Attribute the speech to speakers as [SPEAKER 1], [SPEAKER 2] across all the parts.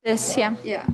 [SPEAKER 1] Yes, yeah.
[SPEAKER 2] Yeah.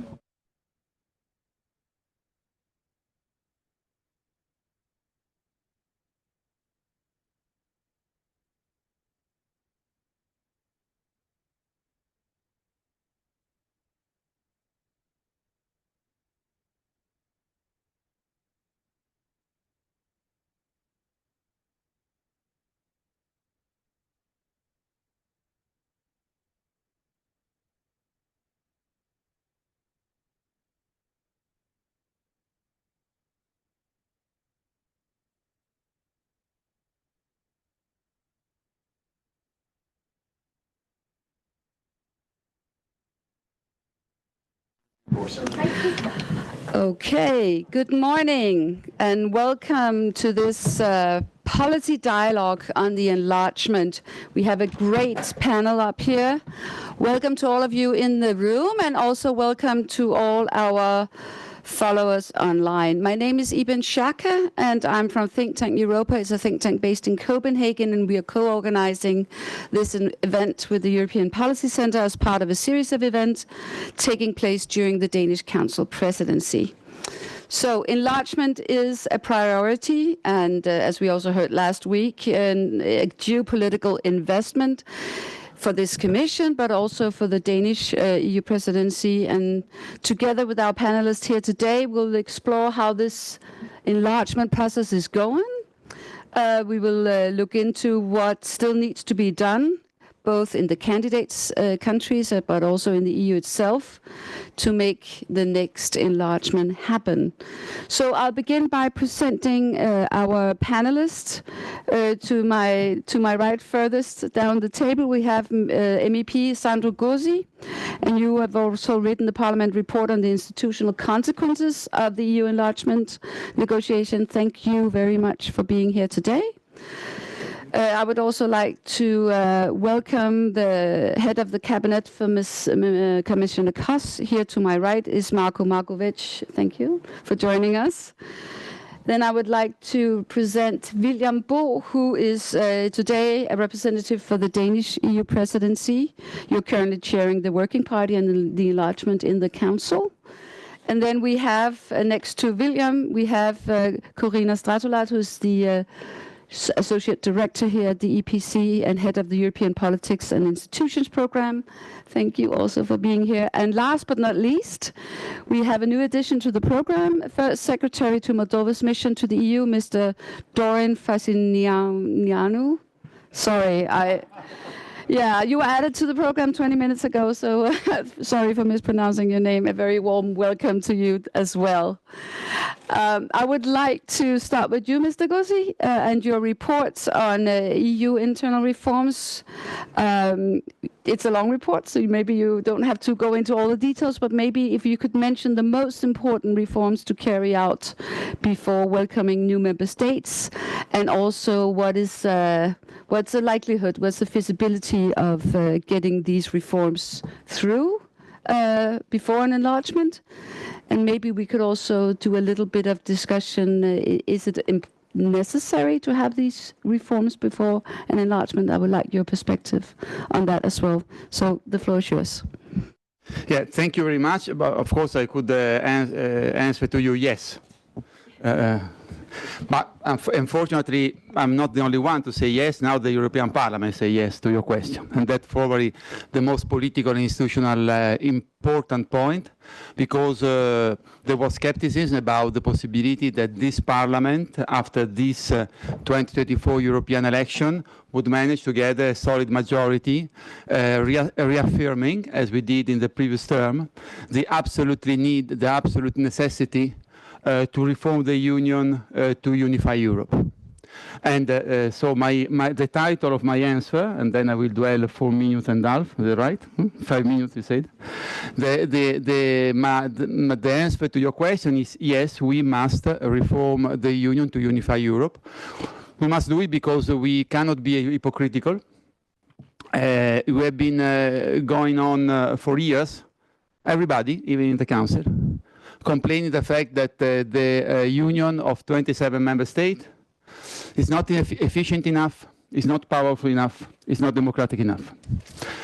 [SPEAKER 3] Okay, good morning and welcome to this policy dialogue on the enlargement. We have a great panel up here. Welcome to all of you in the room and also welcome to all our followers online. My name is Iben Schacke and I'm from think tank EUROPA. It's a think tank based in Copenhagen and we are co-organizing this event with the European Policy Center as part of a series of events taking place during the Danish Council presidency. So enlargement is a priority and as we also heard last week, a geopolitical investment for this commission, but also for the Danish EU presidency. And together with our panelists here today, we'll explore how this enlargement process is going. We will look into what still needs to be done, both in the candidates countries, but also in the EU itself, to make the next enlargement happen. So I'll begin by presenting our panelists. To my right, furthest down the table, we have MEP Sandro Gozi, and you have also written the Parliament report on the institutional consequences of the EU enlargement negotiation. Thank you very much for being here today. I would also like to welcome the head of the cabinet for Commissioner Kos. Here to my right is Marko Makovec. Thank you for joining us. Then I would like to present William Bo, who is today a representative for the Danish EU presidency. You're currently chairing the Working Party and the enlargement in the Council. And then we have, next to William, we have Corina Stratulat, who's the Associate Director here at the EPC and Head of the European Politics and Institutions Program. Thank you also for being here. And last but not least, we have a new addition to the program, First Secretary to Moldova's mission to the EU, Mr. Dorin Frăsîneanu. Sorry, yeah, you were added to the program 20 minutes ago, so sorry for mispronouncing your name. A very warm welcome to you as well. I would like to start with you, Mr. Gozi, and your reports on EU internal reforms. It's a long report, so maybe you don't have to go into all the details, but maybe if you could mention the most important reforms to carry out before welcoming new member states, and also what's the likelihood, what's the feasibility of getting these reforms through before an enlargement? And maybe we could also do a little bit of discussion. Is it necessary to have these reforms before an enlargement? I would like your perspective on that as well. So the floor is yours.
[SPEAKER 4] Yeah, thank you very much. But of course, I could answer to you yes. But unfortunately, I'm not the only one to say yes. Now the European Parliament say yes to your question. And that's probably the most political and institutional important point, because there was skepticism about the possibility that this Parliament, after this 2024 European election, would manage to get a solid majority, reaffirming, as we did in the previous term, the absolute necessity to reform the Union to unify Europe. And so the title of my answer, and then I will dwell 4 minutes and a half, is that right? 5 minutes, you said? The answer to your question is yes, we must reform the Union to unify Europe. We must do it because we cannot be hypocritical. We have been going on for years, everybody, even in the Council, complaining the fact that the union of 27 member states is not efficient enough, is not powerful enough, is not democratic enough.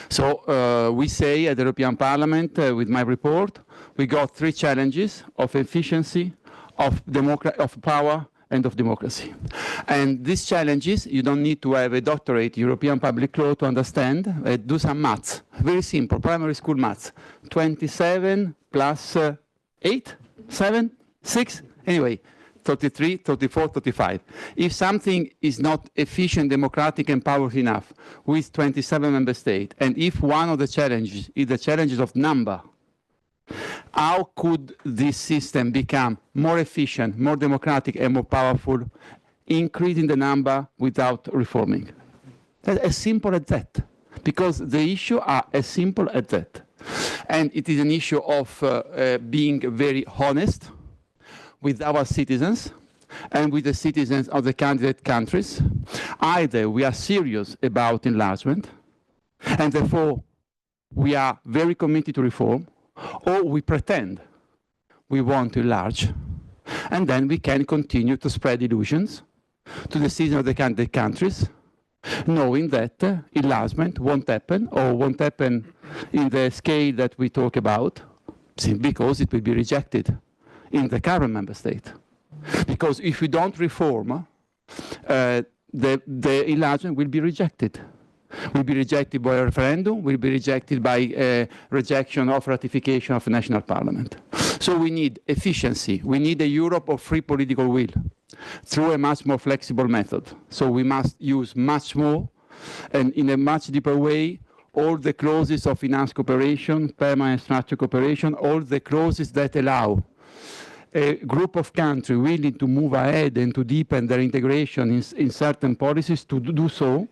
[SPEAKER 4] So we say at the European Parliament, with my report, we got 3 challenges of efficiency, of power, and of democracy. And these challenges, you don't need to have a doctorate European public law to understand. Do some maths, very simple, primary school maths. 27 plus 8, 7, 6, anyway, 33, 34, 35. If something is not efficient, democratic, and powerful enough with 27 member states, and if one of the challenges is the challenges of number, how could this system become more efficient, more democratic, and more powerful, increasing the number without reforming? That's as simple as that, because the issues are as simple as that. And it is an issue of being very honest with our citizens and with the citizens of the candidate countries. Either we are serious about enlargement, and therefore we are very committed to reform, or we pretend we want to enlarge, and then we can continue to spread illusions to the citizens of the candidate countries, knowing that enlargement won't happen, or won't happen in the scale that we talk about, because it will be rejected in the current member state. Because if we don't reform, the enlargement will be rejected. Will be rejected by a referendum, will be rejected by rejection of ratification of a national parliament. So we need efficiency. We need a Europe of free political will through a much more flexible method. So we must use much more and in a much deeper way all the clauses of finance cooperation, permanent structural cooperation, all the clauses that allow a group of countries willing to move ahead and to deepen their integration in certain policies to do so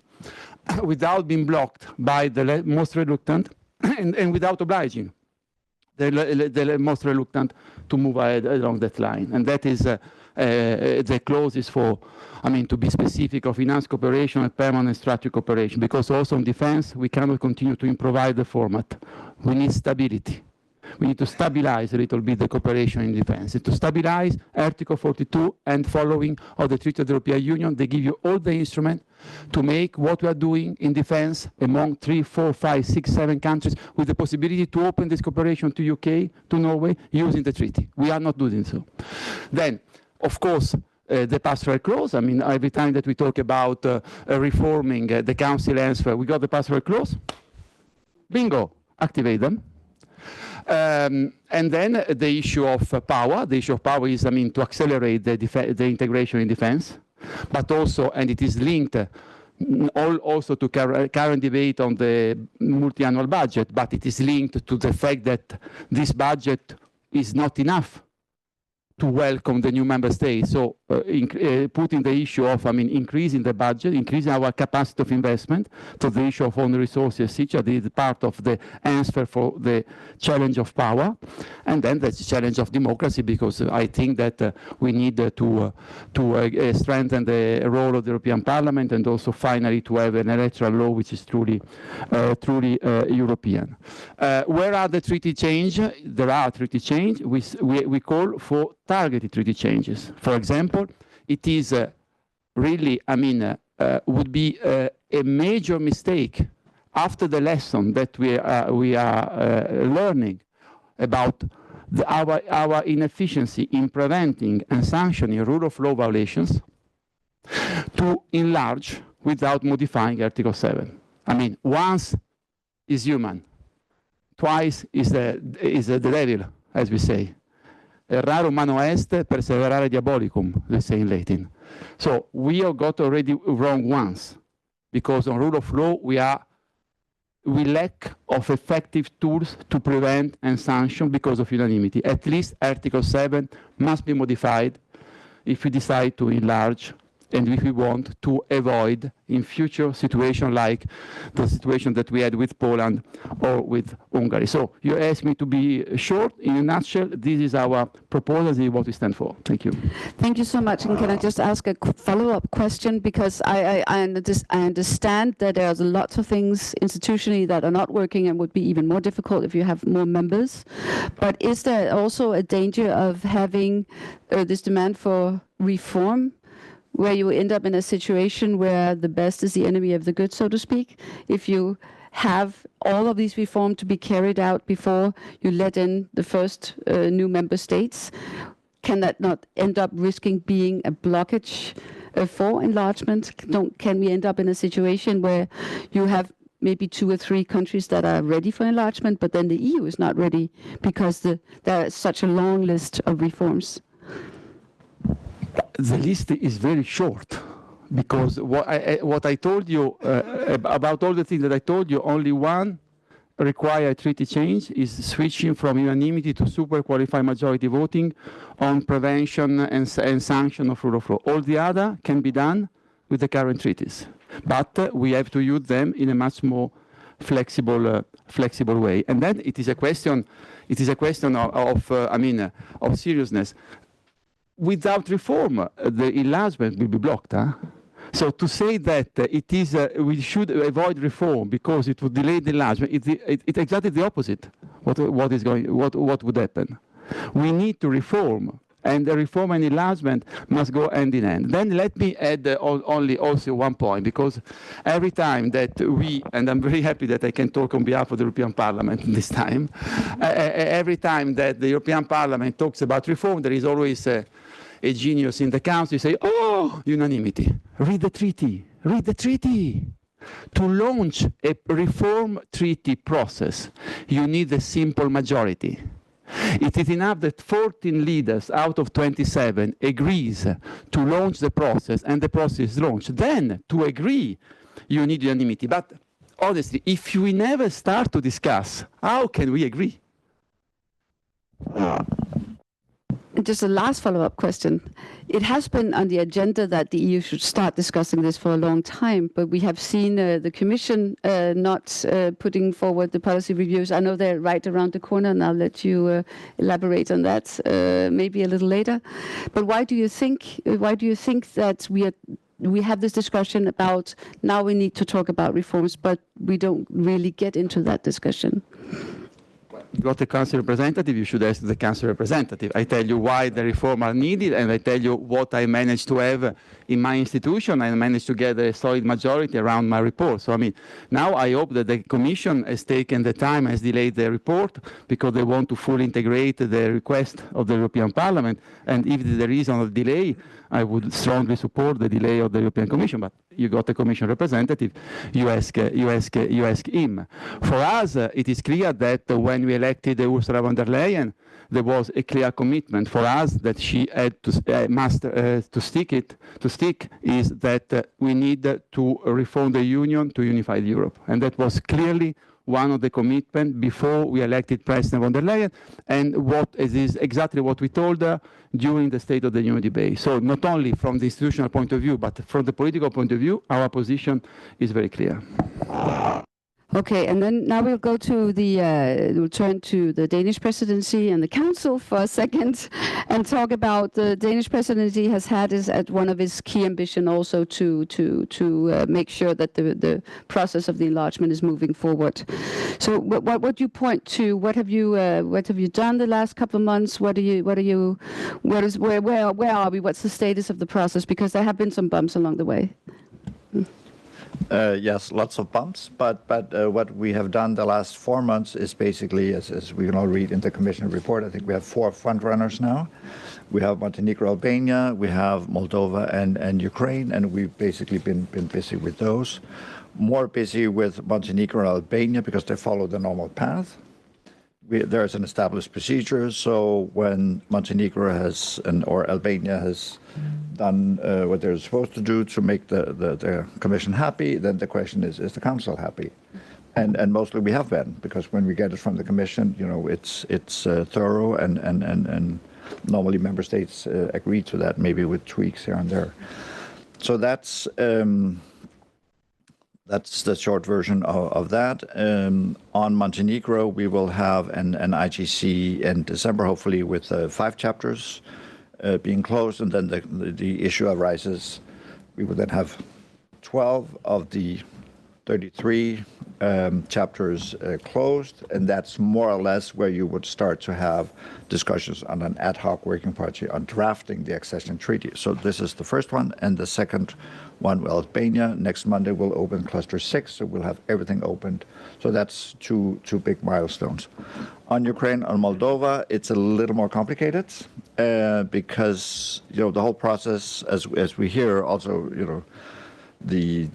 [SPEAKER 4] without being blocked by the most reluctant and without obliging the most reluctant to move ahead along that line. And that is the clauses for, to be specific, of finance cooperation and permanent structural cooperation, because also on defense, we cannot continue to improvise the format. We need stability. We need to stabilize a little bit the cooperation in defense. And to stabilize Article 42 and following of the Treaty of the European Union, they give you all the instruments to make what we are doing in defense among 3, 4, 5, 6, 7 countries with the possibility to open this cooperation to UK, to Norway, using the treaty. We are not doing so. Then, of course, the pastoral clause. Every time that we talk about reforming the council answer, we got the pastoral clause. Bingo, activate them. And then the issue of power. The issue of power is, to accelerate the integration in defense, but also, and it is linked also to current debate on the multi-annual budget, but it is linked to the fact that this budget is not enough to welcome the new member states. So putting the issue of, increasing the budget, increasing our capacity of investment, so the issue of own resources, each is part of the answer for the challenge of power. And then the challenge of democracy, because I think that we need to strengthen the role of the European Parliament, and also finally to have an electoral law which is truly European. Where are the treaty change? There are treaty change. We call for targeted treaty changes. For example, it is really, would be a major mistake after the lesson that we are learning about our inefficiency in preventing and sanctioning rule of law violations to enlarge without modifying Article 7. Once is human, twice is the devil, as we say. Errare humano est, perseverare diabolicum, they say in Latin. So we have got already wrong once, because on rule of law we lack of effective tools to prevent and sanction because of unanimity. At least Article 7 must be modified if we decide to enlarge, and if we want to avoid in future situations like the situation that we had with Poland or with Hungary. So you asked me to be short. In a nutshell, this is our proposal, this is what we stand for. Thank you.
[SPEAKER 3] Thank you so much. And can I just ask a follow-up question? Because I understand that there's lots of things institutionally that are not working and would be even more difficult if you have more members. But is there also a danger of having this demand for reform where you end up in a situation where the best is the enemy of the good, so to speak, if you have all of these reforms to be carried out before you let in the first new member states? Can that not end up risking being a blockage for enlargement? Can we end up in a situation where you have maybe 2 or 3 countries that are ready for enlargement, but then the EU is not ready because there is such a long list of reforms?
[SPEAKER 4] The list is very short, because what I told you about all the things that I told you, only one require treaty change is switching from unanimity to super qualified majority voting on prevention and sanction of rule of law. All the other can be done with the current treaties, but we have to use them in a much more flexible way. And then it is a question of seriousness. Without reform, the enlargement will be blocked. So to say that we should avoid reform because it would delay the enlargement, it's exactly the opposite. What would happen? We need to reform, and the reform and enlargement must go hand in hand. Then let me add also one point, because every time that and I'm very happy that I can talk on behalf of the European Parliament this time, every time that the European Parliament talks about reform, there is always a genius in the council say, oh, unanimity. Read the treaty. Read the treaty. To launch a reform treaty process, you need a simple majority. It is enough that 14 leaders out of 27 agrees to launch the process, and the process is launched. Then, to agree, you need unanimity. But honestly, if we never start to discuss, how can we agree?
[SPEAKER 3] Just a last follow-up question. It has been on the agenda that the EU should start discussing this for a long time, but we have seen the Commission not putting forward the policy reviews. I know they're right around the corner, and I'll let you elaborate on that maybe a little later. But why do you think that we have this discussion about now we need to talk about reforms, but we don't really get into that discussion?
[SPEAKER 4] You got a council representative, you should ask the council representative. I tell you why the reform are needed, and I tell you what I managed to have in my institution. I managed to get a solid majority around my report. So, now I hope that the Commission has taken the time, has delayed the report, because they want to fully integrate the request of the European Parliament. And if there is a delay, I would strongly support the delay of the European Commission. But you got a Commission representative, you ask him. For us, it is clear that when we elected Ursula von der Leyen, there was a clear commitment for us that she had to stick is that we need to reform the Union to unify Europe, and that was clearly one of the commitments before we elected President von der Leyen, and what is exactly what we told her during the State of the Union debate. So not only from the institutional point of view, but from the political point of view, our position is very clear.
[SPEAKER 3] Okay, and then now we'll go to we'll turn to the Danish Presidency and the Council for a second and talk about the Danish Presidency has had as one of its key ambition also to make sure that the process of the enlargement is moving forward. So what would you point to? What have you done the last couple of months? Where are we? What's the status of the process? Because there have been some bumps along the way.
[SPEAKER 1] Yes, lots of bumps, but what we have done the last 4 months is basically, as we can all read in the Commission report, I think we have 4 front runners now. We have Montenegro, Albania, we have Moldova and Ukraine, and we've basically been busy with those. More busy with Montenegro and Albania because they follow the normal path. There's an established procedure, so when Montenegro or Albania has done what they're supposed to do to make the Commission happy, then the question is the Council happy? And mostly we have been, because when we get it from the Commission, it's thorough, and normally member states agree to that, maybe with tweaks here and there. So that's the short version of that. On Montenegro, we will have an IGC in December, hopefully with 5 chapters being closed, and then the issue arises. We will then have 12 of the 33 chapters closed, and that's more or less where you would start to have discussions on an ad hoc working party on drafting the accession treaty. So this is the first one, and the second one, well, Albania, next Monday will open Cluster 6, so we'll have everything opened. So that's two big milestones. On Ukraine, on Moldova, it's a little more complicated because, you know, the whole process, as we hear, also, you know, the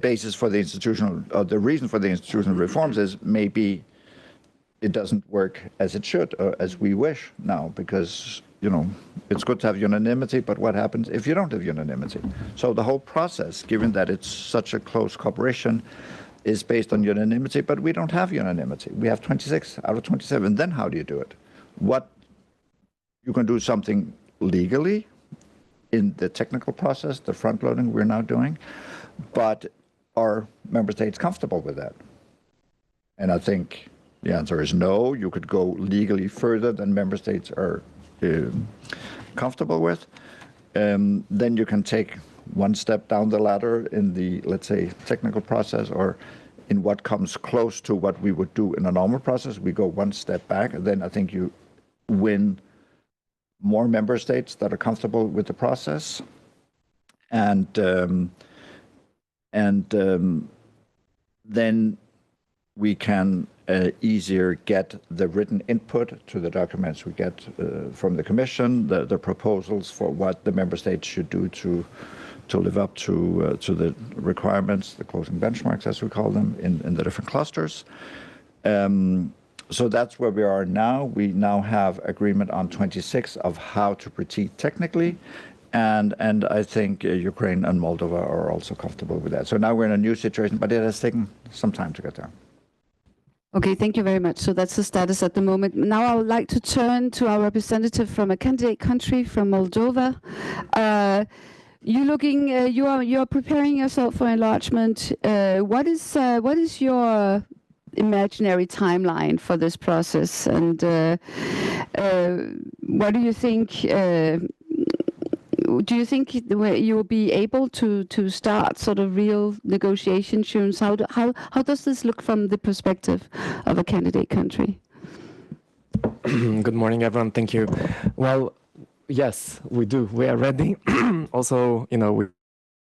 [SPEAKER 1] basis for the institutional, or the reason for the institutional reforms is maybe it doesn't work as it should or as we wish now, because, you know, it's good to have unanimity, but what happens if you don't have unanimity? So the whole process, given that it's such a close cooperation, is based on unanimity, but we don't have unanimity. We have 26 out of 27. Then how do you do it? You can do something legally in the technical process, the front loading we're now doing, but are member states comfortable with that? And I think the answer is no. You could go legally further than member states are comfortable with. Then you can take one step down the ladder in the, let's say, technical process, or in what comes close to what we would do in a normal process. We go one step back, and then I think you win more member states that are comfortable with the process, and then we can easier get the written input to the documents we get from the Commission, the proposals for what the member states should do to live up to the requirements, the closing benchmarks, as we call them, in the different clusters. So that's where we are now. We now have agreement on 26 of how to proceed technically, and I think Ukraine and Moldova are also comfortable with that. So now we're in a new situation, but it has taken some time to get there.
[SPEAKER 3] Okay, thank you very much. So that's the status at the moment. Now I would like to turn to our representative from a candidate country, from Moldova. You're preparing yourself for enlargement. What is your imaginary timeline for this process, and what do you think? Do you think you will be able to start sort of real negotiations? How does this look from the perspective of a candidate country?
[SPEAKER 2] Good morning, everyone. Thank you. Well, yes, we do. We are ready. Also, you know, we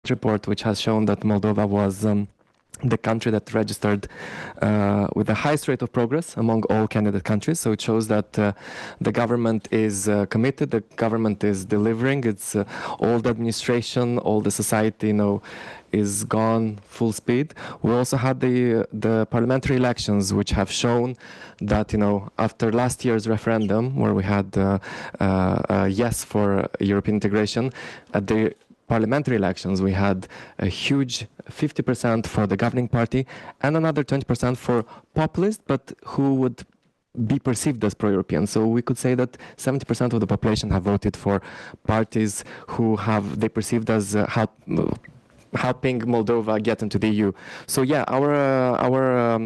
[SPEAKER 2] report which has shown that Moldova was the country that registered with the highest rate of progress among all candidate countries. So it shows that the government is committed, the government is delivering. It's all the administration, all the society, you know, is gone full speed. We also had the parliamentary elections, which have shown that, you know, after last year's referendum, where we had yes for European integration, at the parliamentary elections, we had a huge 50% for the governing party and another 20% for populists, but who would be perceived as pro-European. So we could say that 70% of the population have voted for parties who they perceived as helping Moldova get into the EU. So yeah, our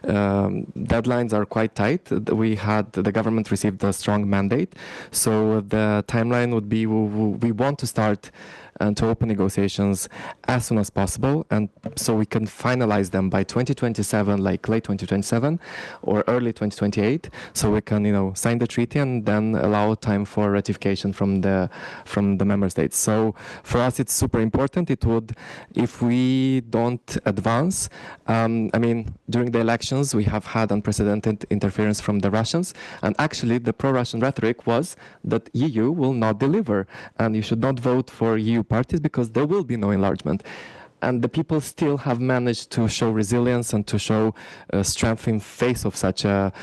[SPEAKER 2] deadlines are quite tight. The government received a strong mandate. So the timeline would be, we want to start and to open negotiations as soon as possible, and so we can finalize them by 2027, like late 2027 or early 2028, so we can, you know, sign the treaty and then allow time for ratification from the member states. So for us, it's super important. It would, if we don't advance, I mean, during the elections, we have had unprecedented interference from the Russians, and actually the pro-Russian rhetoric was that EU will not deliver, and you should not vote for EU parties because there will be no enlargement. And the people still have managed to show resilience and to show strength in face of such a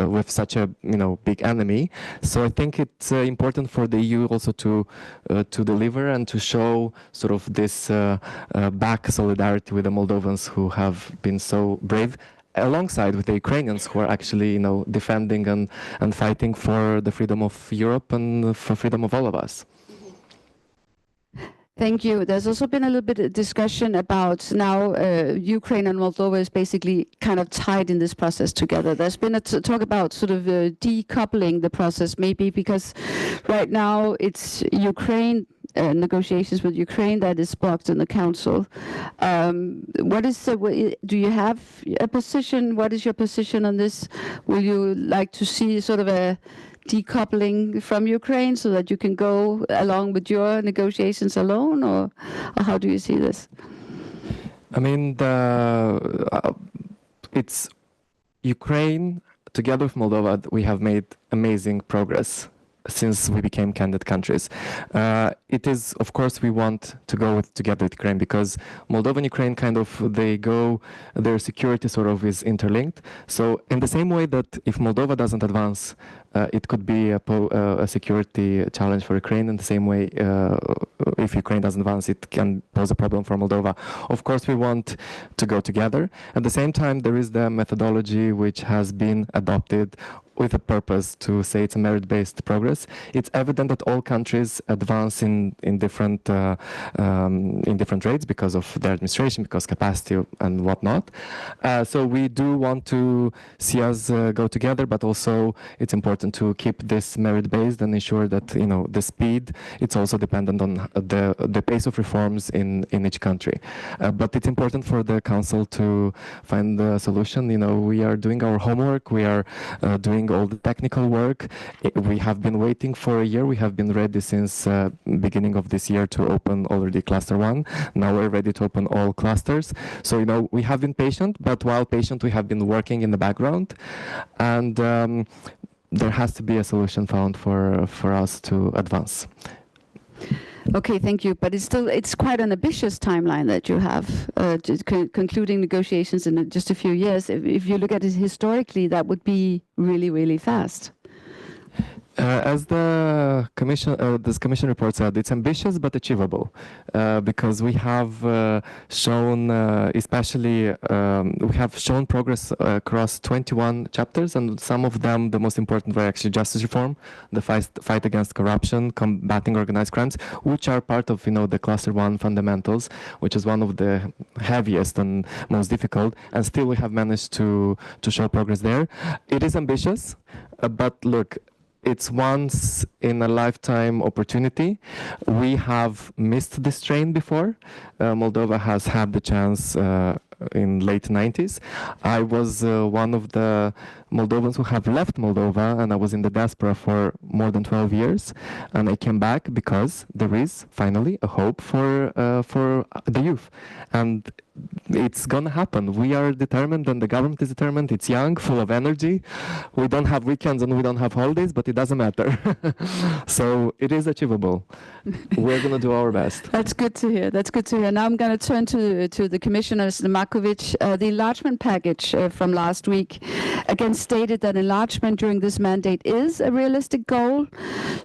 [SPEAKER 2] with such a, you know, big enemy. So I think it's important for the EU also to deliver and to show sort of this back solidarity with the Moldovans who have been so brave, alongside with the Ukrainians who are actually, you know, defending and fighting for the freedom of Europe and for freedom of all of us.
[SPEAKER 3] Thank you. There's also been a little bit of discussion about now Ukraine and Moldova is basically kind of tied in this process together. There's been a talk about sort of decoupling the process, maybe because right now it's Ukraine, negotiations with Ukraine that is blocked in the council. Do you have a position? What is your position on this? Will you like to see sort of a decoupling from Ukraine so that you can go along with your negotiations alone, or how do you see this?
[SPEAKER 2] I mean, it's Ukraine together with Moldova. We have made amazing progress since we became candidate countries. It is, of course, we want to go together with Ukraine because Moldova and Ukraine their security sort of is interlinked. So in the same way that if Moldova doesn't advance, it could be a security challenge for Ukraine. In the same way, if Ukraine doesn't advance, it can pose a problem for Moldova. Of course, we want to go together. At the same time, there is the methodology which has been adopted with a purpose to say it's a merit-based progress. It's evident that all countries advance in different rates because of their administration, because capacity and whatnot. So we do want to see us go together, but also it's important to keep this merit-based and ensure that the speed. It's also dependent on the pace of reforms in each country. But it's important for the Council to find the solution. We are doing our homework. We are doing all the technical work. We have been waiting for a year. We have been ready since beginning of this year to open already cluster 1. Now we're ready to open all clusters. So, we have been patient, but while patient, we have been working in the background. And there has to be a solution found for us to advance.
[SPEAKER 3] Okay, thank you. But it's quite an ambitious timeline that you have, concluding negotiations in just a few years. If you look at it historically, that would be really, really fast.
[SPEAKER 2] As this commission report said, it's ambitious but achievable because we have shown, we have shown progress across 21 chapters, and some of them, the most important, were actually justice reform, the fight against corruption, combating organized crimes, which are part of the cluster 1 fundamentals, which is one of the heaviest and most difficult, and still we have managed to show progress there. It is ambitious, but look, it's once in a lifetime opportunity. We have missed this train before. Moldova has had the chance in late 90s. I was one of the Moldovans who have left Moldova, and I was in the diaspora for more than 12 years. And I came back because there is finally a hope for the youth. And it's gonna happen. We are determined, and the government is determined. It's young, full of energy. We don't have weekends and we don't have holidays, but it doesn't matter. So it is achievable. We're gonna do our best.
[SPEAKER 3] That's good to hear. That's good to hear. Now I'm going to turn to the commissioners, Makovec. The enlargement package from last week again stated that enlargement during this mandate is a realistic goal.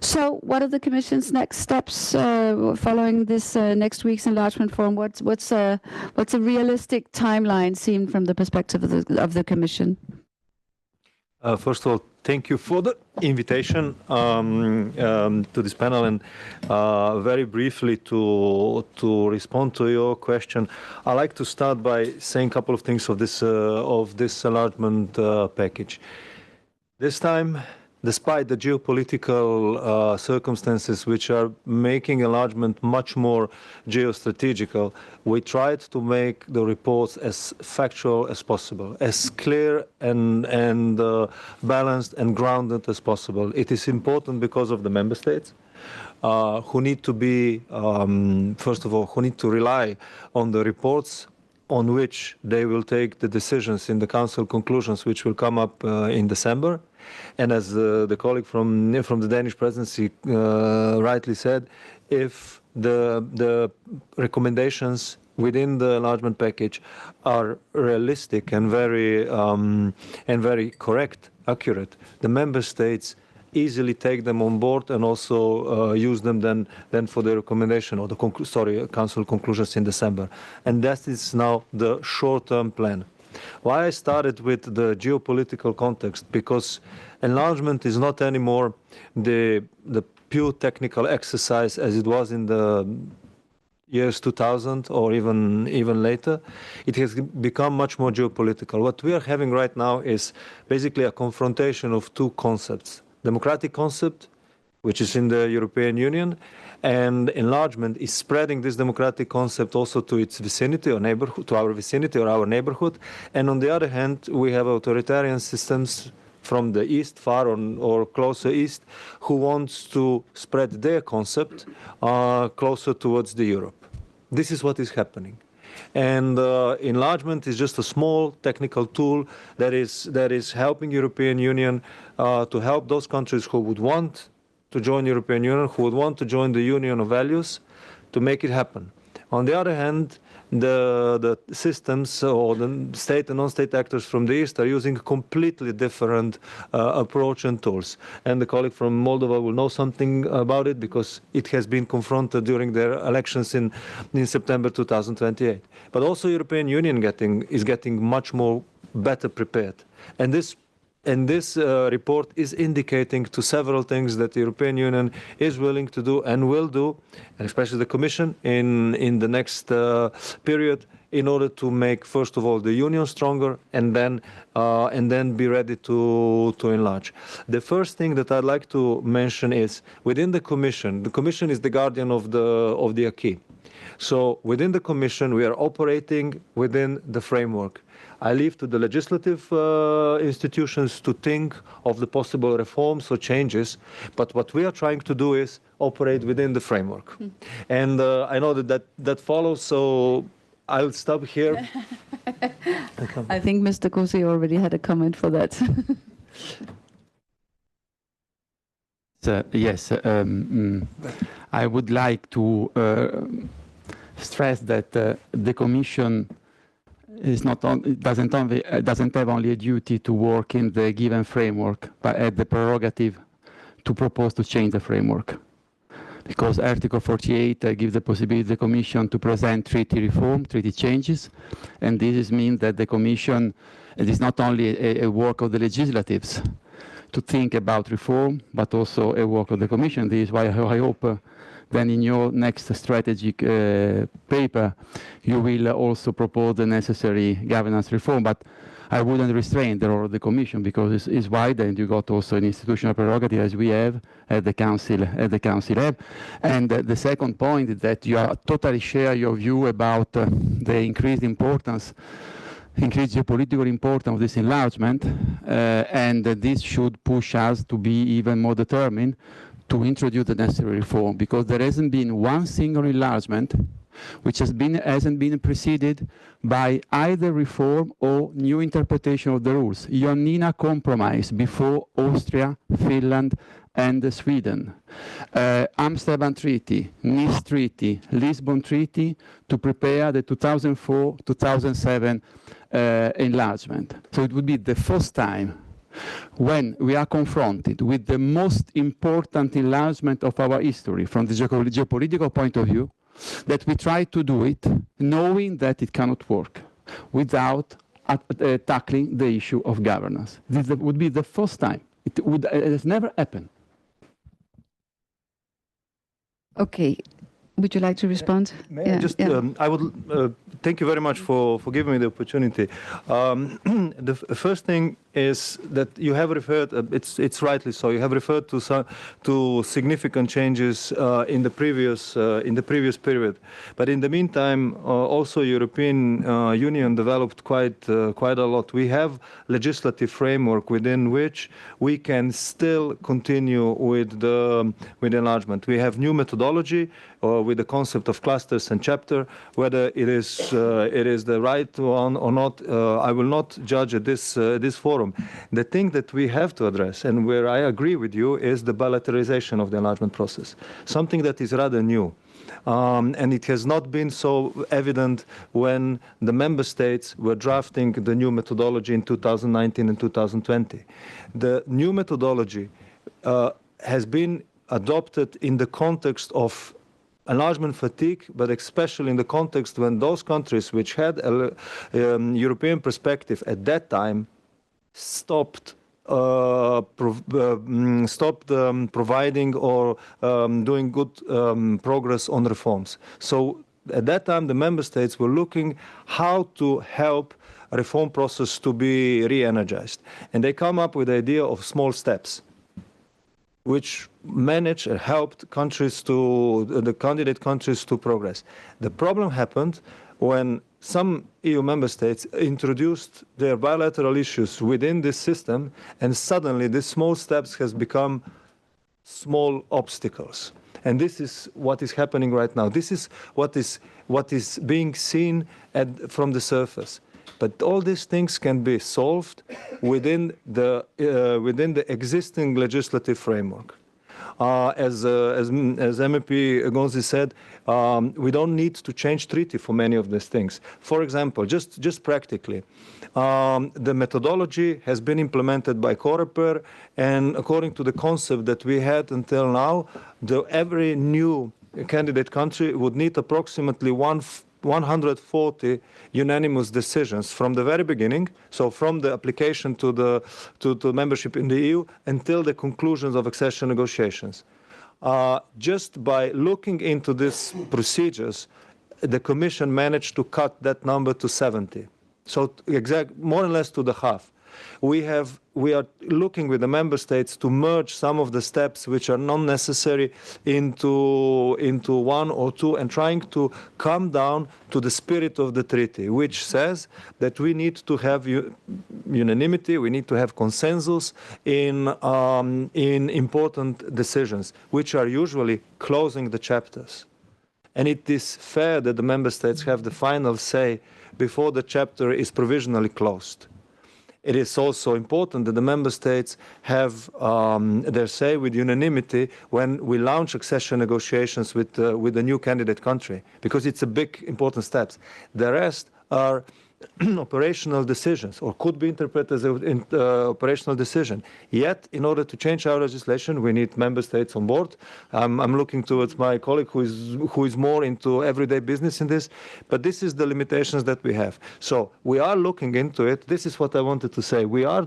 [SPEAKER 3] So what are the Commission's next steps following this next week's enlargement forum? What's a realistic timeline seen from the perspective of the Commission?
[SPEAKER 5] First of all, thank you for the invitation to this panel, and very briefly to respond to your question, I'd like to start by saying a couple of things of this enlargement package. This time, despite the geopolitical circumstances which are making enlargement much more geostrategical, we tried to make the reports as factual as possible, as clear and balanced and grounded as possible. It is important because of the member states who need to be, first of all, who need to rely on the reports on which they will take the decisions in the Council conclusions, which will come up in December. And as the colleague from the Danish Presidency rightly said, if the recommendations within the enlargement package are realistic and very correct, accurate, the member states easily take them on board and also use them then for the recommendation or the Council conclusions in December. And that is now the short-term plan. Why I started with the geopolitical context, because enlargement is not anymore the pure technical exercise as it was in the years 2000 or even later. It has become much more geopolitical. What we are having right now is basically a confrontation of two concepts. Democratic concept, which is in the European Union, and enlargement is spreading this democratic concept also to its vicinity or neighborhood, to our vicinity or our neighborhood. And on the other hand, we have authoritarian systems from the east, far or closer east, who wants to spread their concept closer towards the Europe. This is what is happening. And enlargement is just a small technical tool that is helping European Union to help those countries who would want to join European Union, who would want to join the Union of Values, to make it happen. On the other hand, the systems or the state and non-state actors from the East are using a completely different approach and tools. And the colleague from Moldova will know something about it because it has been confronted during their elections in September 2028. But also European Union is getting much more better prepared. And this report is indicating to several things that the European Union is willing to do and will do, and especially the Commission in the next period, in order to make, first of all, the Union stronger and then be ready to enlarge. The first thing that I'd like to mention is within the Commission is the guardian of the acquis. So within the Commission, we are operating within the framework. I leave to the legislative institutions to think of the possible reforms or changes, but what we are trying to do is operate within the framework. And I know that follows, so I'll stop here.
[SPEAKER 3] I think Mr. Gozi already had a comment for that.
[SPEAKER 4] Yes, I would like to stress that the Commission doesn't have only a duty to work in the given framework, but has the prerogative to propose to change the framework. Because Article 48 gives the possibility to the Commission to present treaty reform, treaty changes, and this means that the Commission, it is not only a work of the legislatives to think about reform, but also a work of the Commission. This is why I hope then in your next strategic paper, you will also propose the necessary governance reform. But I wouldn't restrain the role of the Commission because it's wide, and you got also an institutional prerogative as we have at the Council have. And the second point is that you totally share your view about the increased geopolitical importance of this enlargement, and this should push us to be even more determined to introduce the necessary reform, because there hasn't been one single enlargement which hasn't been preceded by either reform or new interpretation of the rules. Ioannina Compromise before Austria, Finland, and Sweden. Amsterdam Treaty, Nice Treaty, Lisbon Treaty to prepare the 2004-2007 enlargement. So it would be the first time when we are confronted with the most important enlargement of our history from the geopolitical point of view, that we try to do it knowing that it cannot work without tackling the issue of governance. This would be the first time. It has never happened.
[SPEAKER 3] Okay. Would you like to respond?
[SPEAKER 5] I would thank you very much for giving me the opportunity. The first thing is that you have referred, it's rightly so, you have referred to significant changes in the previous period. But in the meantime, also European Union developed quite a lot. We have legislative framework within which we can still continue with enlargement. We have new methodology with the concept of clusters and chapter. Whether it is the right one or not, I will not judge at this forum. The thing that we have to address, and where I agree with you, is the bilateralization of the enlargement process, something that is rather new. And it has not been so evident when the member states were drafting the new methodology in 2019 and 2020. The new methodology has been adopted in the context of enlargement fatigue, but especially in the context when those countries which had a European perspective at that time stopped providing or doing good progress on reforms. So at that time, the member states were looking how to help a reform process to be re-energized. And they come up with the idea of small steps, which managed and helped countries the candidate countries to progress. The problem happened when some EU member states introduced their bilateral issues within this system, and suddenly these small steps has become small obstacles. And this is what is happening right now. This is what is being seen from the surface. But all these things can be solved within the existing legislative framework. As MEP Gozi said, we don't need to change treaty for many of these things. For example, just practically, the methodology has been implemented by COREPER, and according to the concept that we had until now, every new candidate country would need approximately 140 unanimous decisions from the very beginning, so from the application to membership in the EU until the conclusions of accession negotiations. Just by looking into these procedures, the Commission managed to cut that number to 70. So more or less to the half. We are looking with the member states to merge some of the steps which are not necessary into one or two, and trying to come down to the spirit of the treaty, which says that we need to have unanimity, we need to have consensus in important decisions, which are usually closing the chapters. And it is fair that the member states have the final say before the chapter is provisionally closed. It is also important that the member states have their say with unanimity when we launch accession negotiations with the new candidate country, because it's a big, important step. The rest are operational decisions, or could be interpreted as an operational decision. Yet, in order to change our legislation, we need member states on board. I'm looking towards my colleague who is more into everyday business in this, but this is the limitations that we have. So we are looking into it. This is what I wanted to say. We are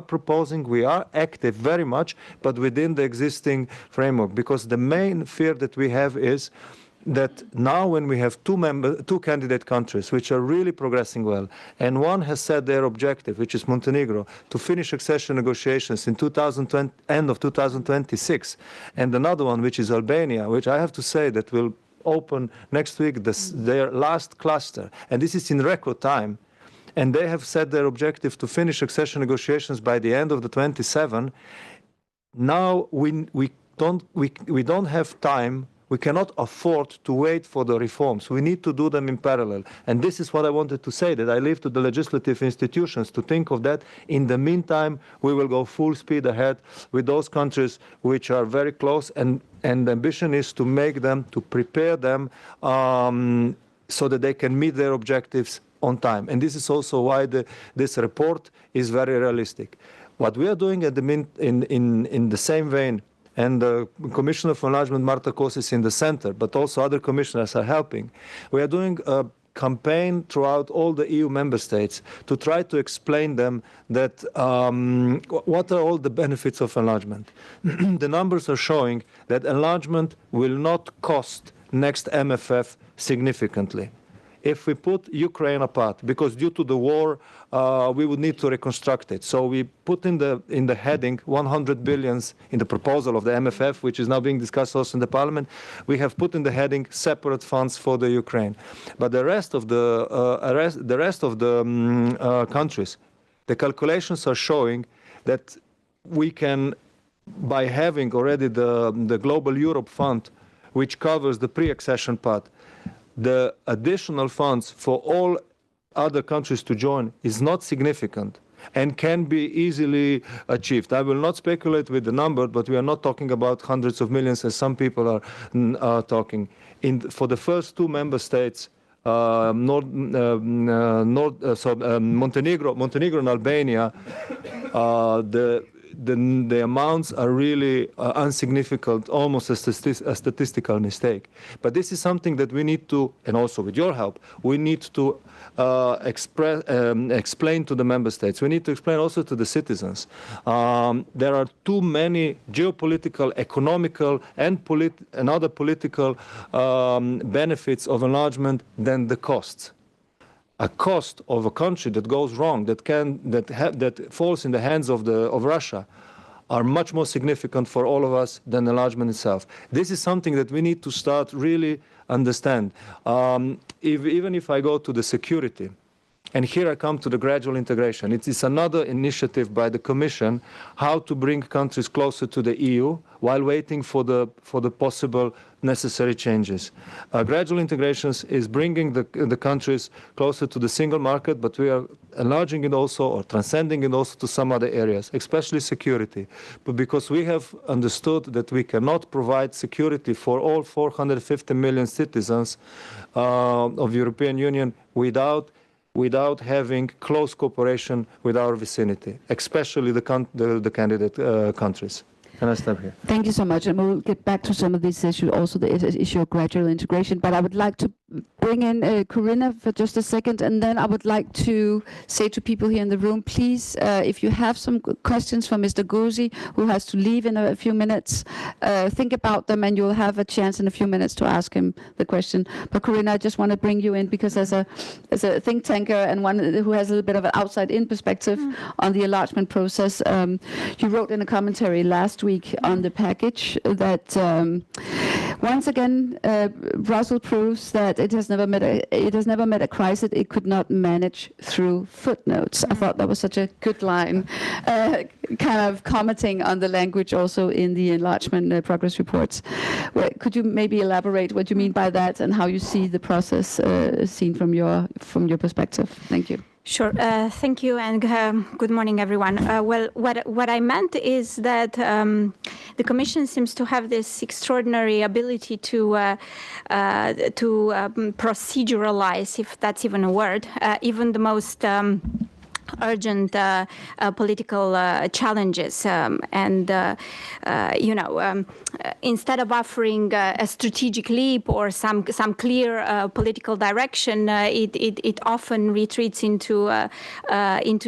[SPEAKER 5] proposing, we are active very much, but within the existing framework, because the main fear that we have is that now when we have two candidate countries which are really progressing well, and one has set their objective, which is Montenegro, to finish accession negotiations in end of 2026, and another one which is Albania, which I have to say that will open next week their last cluster, and this is in record time, and they have set their objective to finish accession negotiations by the end of the 27. Now we don't have time. We cannot afford to wait for the reforms. We need to do them in parallel. And this is what I wanted to say, that I leave to the legislative institutions to think of that. In the meantime, we will go full speed ahead with those countries which are very close, and the ambition is to make them, to prepare them so that they can meet their objectives on time. And this is also why this report is very realistic. What we are doing in the same vein, and the Commissioner for Enlargement, Marta, is in the center, but also other commissioners are helping. We are doing a campaign throughout all the EU member states to try to explain them that what are all the benefits of enlargement. The numbers are showing that enlargement will not cost next MFF significantly. If we put Ukraine apart, because due to the war, we would need to reconstruct it. So we put in the heading 100 billions in the proposal of the MFF, which is now being discussed also in the Parliament. We have put in the heading separate funds for the Ukraine. But the rest of the countries, the calculations are showing that we can, by having already the Global Europe Fund, which covers the pre-accession part, the additional funds for all other countries to join is not significant and can be easily achieved. I will not speculate with the number, but we are not talking about hundreds of millions as some people are talking. For the first two member states, Montenegro and Albania, the amounts are really insignificant, almost a statistical mistake. But this is something that we need to, and also with your help, we need to explain to the member states. We need to explain also to the citizens. There are too many geopolitical, economical, and other political benefits of enlargement than the costs. A cost of a country that goes wrong, that falls in the hands of Russia, are much more significant for all of us than enlargement itself. This is something that we need to start really understand. Even if I go to the security, and here I come to the gradual integration. It is another initiative by the Commission how to bring countries closer to the EU while waiting for the possible necessary changes. Gradual integrations is bringing the countries closer to the single market, but we are enlarging it also, or transcending it also to some other areas, especially security. But because we have understood that we cannot provide security for all 450 million citizens of the European Union without having close cooperation with our vicinity, especially the candidate countries. Can I stop here?
[SPEAKER 3] Thank you so much, and we'll get back to some of these issues, also the issue of gradual integration. But I would like to bring in Corina for just a second, and then I would like to say to people here in the room, please, if you have some questions for Mr. Gozi, who has to leave in a few minutes, think about them, and you'll have a chance in a few minutes to ask him the question. But Corina, I just want to bring you in because as a think tanker and one who has a little bit of an outside-in perspective on the enlargement process, you wrote in a commentary last week on the package that once again Brussels proves that it has never met a crisis it could not manage through footnotes. I thought that was such a good line, kind of commenting on the language also in the enlargement progress reports. Could you maybe elaborate what you mean by that and how you see the process seen from your perspective? Thank you.
[SPEAKER 6] Sure. Thank you, and good morning, everyone. Well, what I meant is that the Commission seems to have this extraordinary ability to proceduralize, if that's even a word, even the most urgent political challenges, instead of offering a strategic leap or some clear political direction, it often retreats into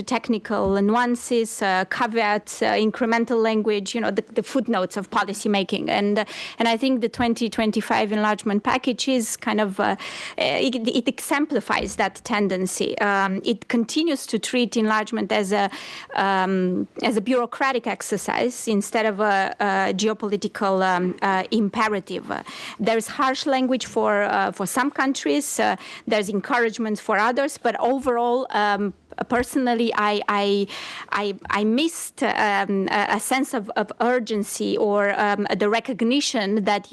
[SPEAKER 6] technical nuances, caveats, incremental language, the footnotes of policy making, and I think the 2025 enlargement package is kind of it exemplifies that tendency. It continues to treat enlargement as a bureaucratic exercise instead of a geopolitical imperative. There's harsh language for some countries. There's encouragement for others, but overall, personally, I missed a sense of urgency or the recognition that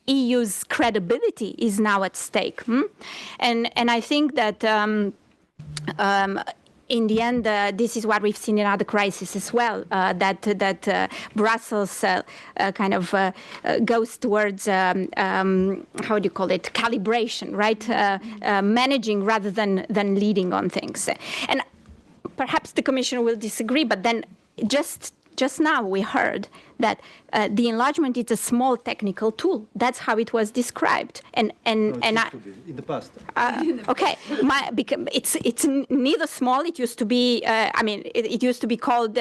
[SPEAKER 6] EU's credibility is now at stake, and I think that. In the end, this is what we've seen in other crises as well, that Brussels kind of goes towards, how do you call it, calibration, right? Managing rather than leading on things. And perhaps the Commission will disagree, but then just now we heard that the enlargement is a small technical tool. That's how it was described. And
[SPEAKER 5] in the past.
[SPEAKER 6] Okay, it's neither small. It used to be. It used to be called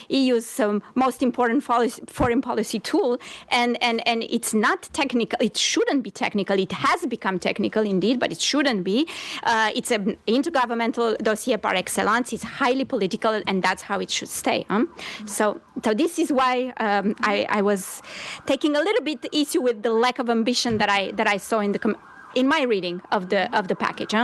[SPEAKER 6] EU's most important foreign policy tool, and it's not technical. It shouldn't be technical. It has become technical indeed, but it shouldn't be. It's an intergovernmental dossier par excellence. It's highly political, and that's how it should stay. So this is why. I was taking a little bit issue with the lack of ambition that I saw in my reading of the package.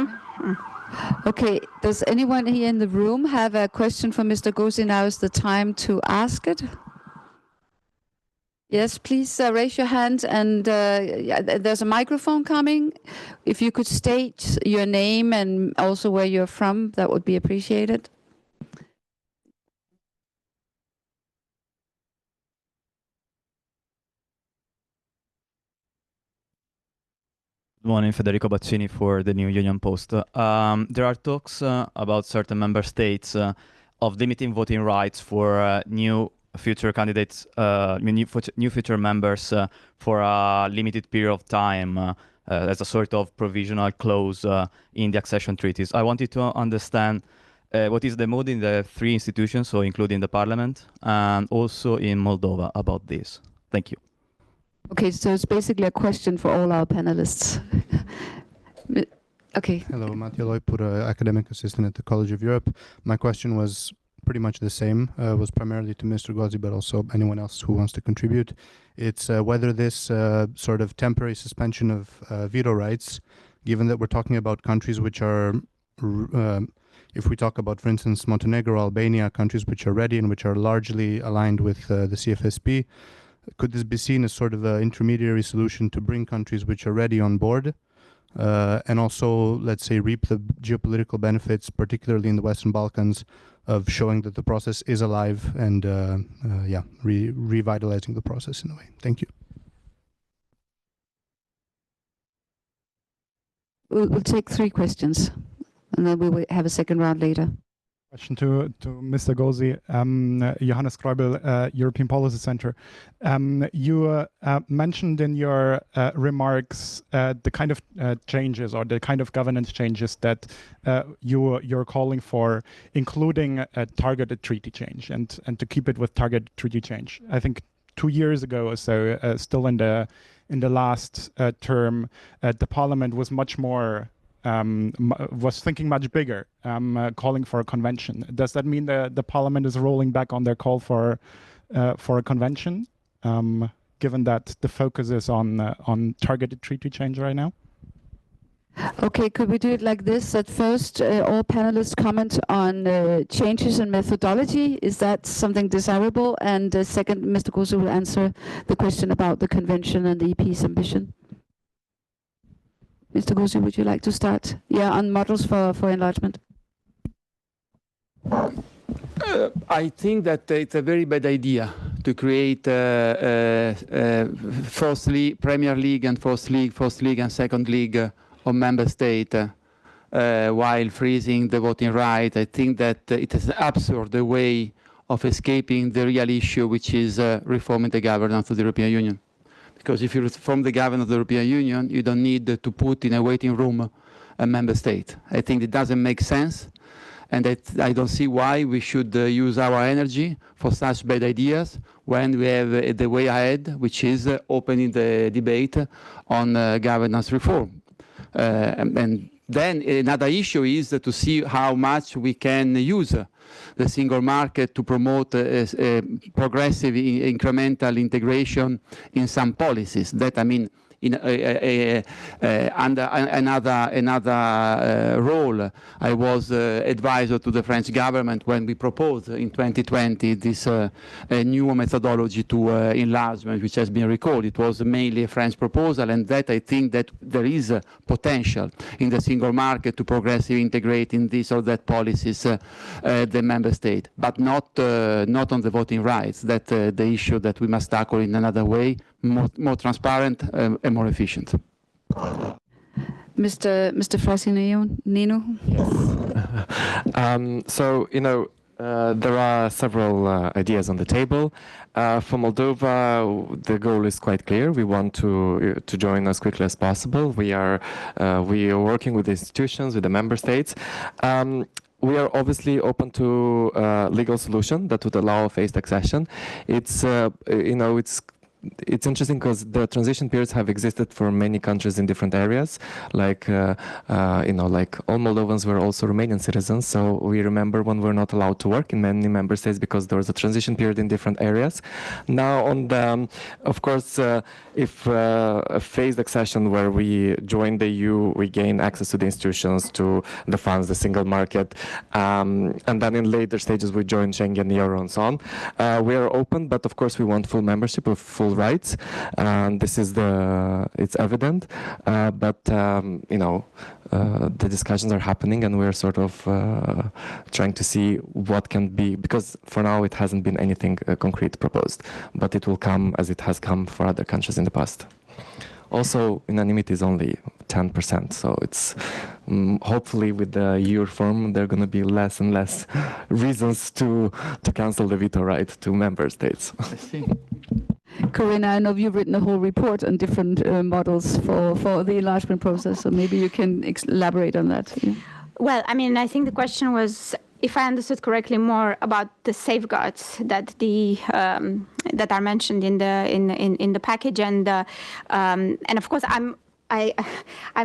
[SPEAKER 3] Okay, does anyone here in the room have a question for Mr. Gozi? Now is the time to ask it. Yes, please raise your hand, and there's a microphone coming. If you could state your name and also where you're from, that would be appreciated.
[SPEAKER 7] Good morning, Federico Baccini for the New Union Post. There are talks about certain member states of limiting voting rights for new future candidates, new future members for a limited period of time as a sort of provisional clause in the accession treaties. I wanted to understand what is the mood in the three institutions, so including the parliament, and also in Moldova about this. Thank you.
[SPEAKER 3] Okay, so it's basically a question for all our panelists. Okay.
[SPEAKER 8] Hello, Mattia Loipura, academic assistant at the College of Europe. My question was pretty much the same, was primarily to Mr. Gozi, but also anyone else who wants to contribute. It's whether this sort of temporary suspension of veto rights, given that we're talking about countries which are, if we talk about, for instance, Montenegro, Albania, countries which are ready and which are largely aligned with the CFSP, could this be seen as sort of an intermediary solution to bring countries which are ready on board and also, let's say, reap the geopolitical benefits, particularly in the Western Balkans, of showing that the process is alive and revitalizing the process in a way. Thank you.
[SPEAKER 3] We'll take 3 questions, and then we will have a second round later.
[SPEAKER 9] Question to Mr. Gozi, Johannes Kreubel, European Policy Center. You mentioned in your remarks the kind of changes or the kind of governance changes that you're calling for, including a targeted treaty change and to keep it with targeted treaty change. I think 2 years ago or so, still in the last term, the Parliament was much more was thinking much bigger, calling for a convention. Does that mean the Parliament is rolling back on their call for a convention, given that the focus is on targeted treaty change right now?
[SPEAKER 3] Okay, could we do it like this? At first, all panelists comment on changes in methodology. Is that something desirable? And second, Mr. Gozi will answer the question about the convention and the EP's ambition. Mr. Gozi, would you like to start? Yeah, on models for enlargement.
[SPEAKER 4] I think that it's a very bad idea to create Premier League and First League and Second League of member state while freezing the voting right. I think that it is absurd the way of escaping the real issue, which is reforming the governance of the European Union. Because if you reform the governance of the European Union, you don't need to put in a waiting room a member state. I think it doesn't make sense, and I don't see why we should use our energy for such bad ideas when we have the way ahead, which is opening the debate on governance reform. And then another issue is to see how much we can use the single market to promote progressive incremental integration in some policies. That, I mean, in under another role, I was advisor to the French government when we proposed in 2020 this new methodology to enlargement, which has been recalled. It was mainly a French proposal, and that I think that there is a potential in the single market to progressively integrate in this or that policies the member state, but not on the voting rights. That the issue that we must tackle in another way, more transparent and more efficient.
[SPEAKER 3] Mr. Frăsîneanu?
[SPEAKER 2] Yes. So, there are several ideas on the table. For Moldova, the goal is quite clear. We want to join as quickly as possible. We are working with the institutions, with the member states. We are obviously open to a legal solution that would allow a phased accession. It's interesting because the transition periods have existed for many countries in different areas. Like all Moldovans were also Romanian citizens. So we remember when we're not allowed to work in many member states because there was a transition period in different areas. Now, of course, if a phased accession where we join the EU, we gain access to the institutions, to the funds, the single market, and then in later stages we join Schengen, Euro, and so on. We are open, but of course we want full membership with full rights, and this is it's evident. But the discussions are happening, and we're sort of trying to see what can be, because for now it hasn't been anything concrete proposed, but it will come as it has come for other countries in the past. also unanimity is only 10%. So it's hopefully with the EU reform, there are going to be less and less reasons to cancel the veto right to member states.
[SPEAKER 3] Corina, I know you've written a whole report on different models for the enlargement process, so maybe you can elaborate on that. Yeah.
[SPEAKER 6] Well, I mean, I think the question was, if I understood correctly, more about the safeguards that that are mentioned in the package, and of course I'm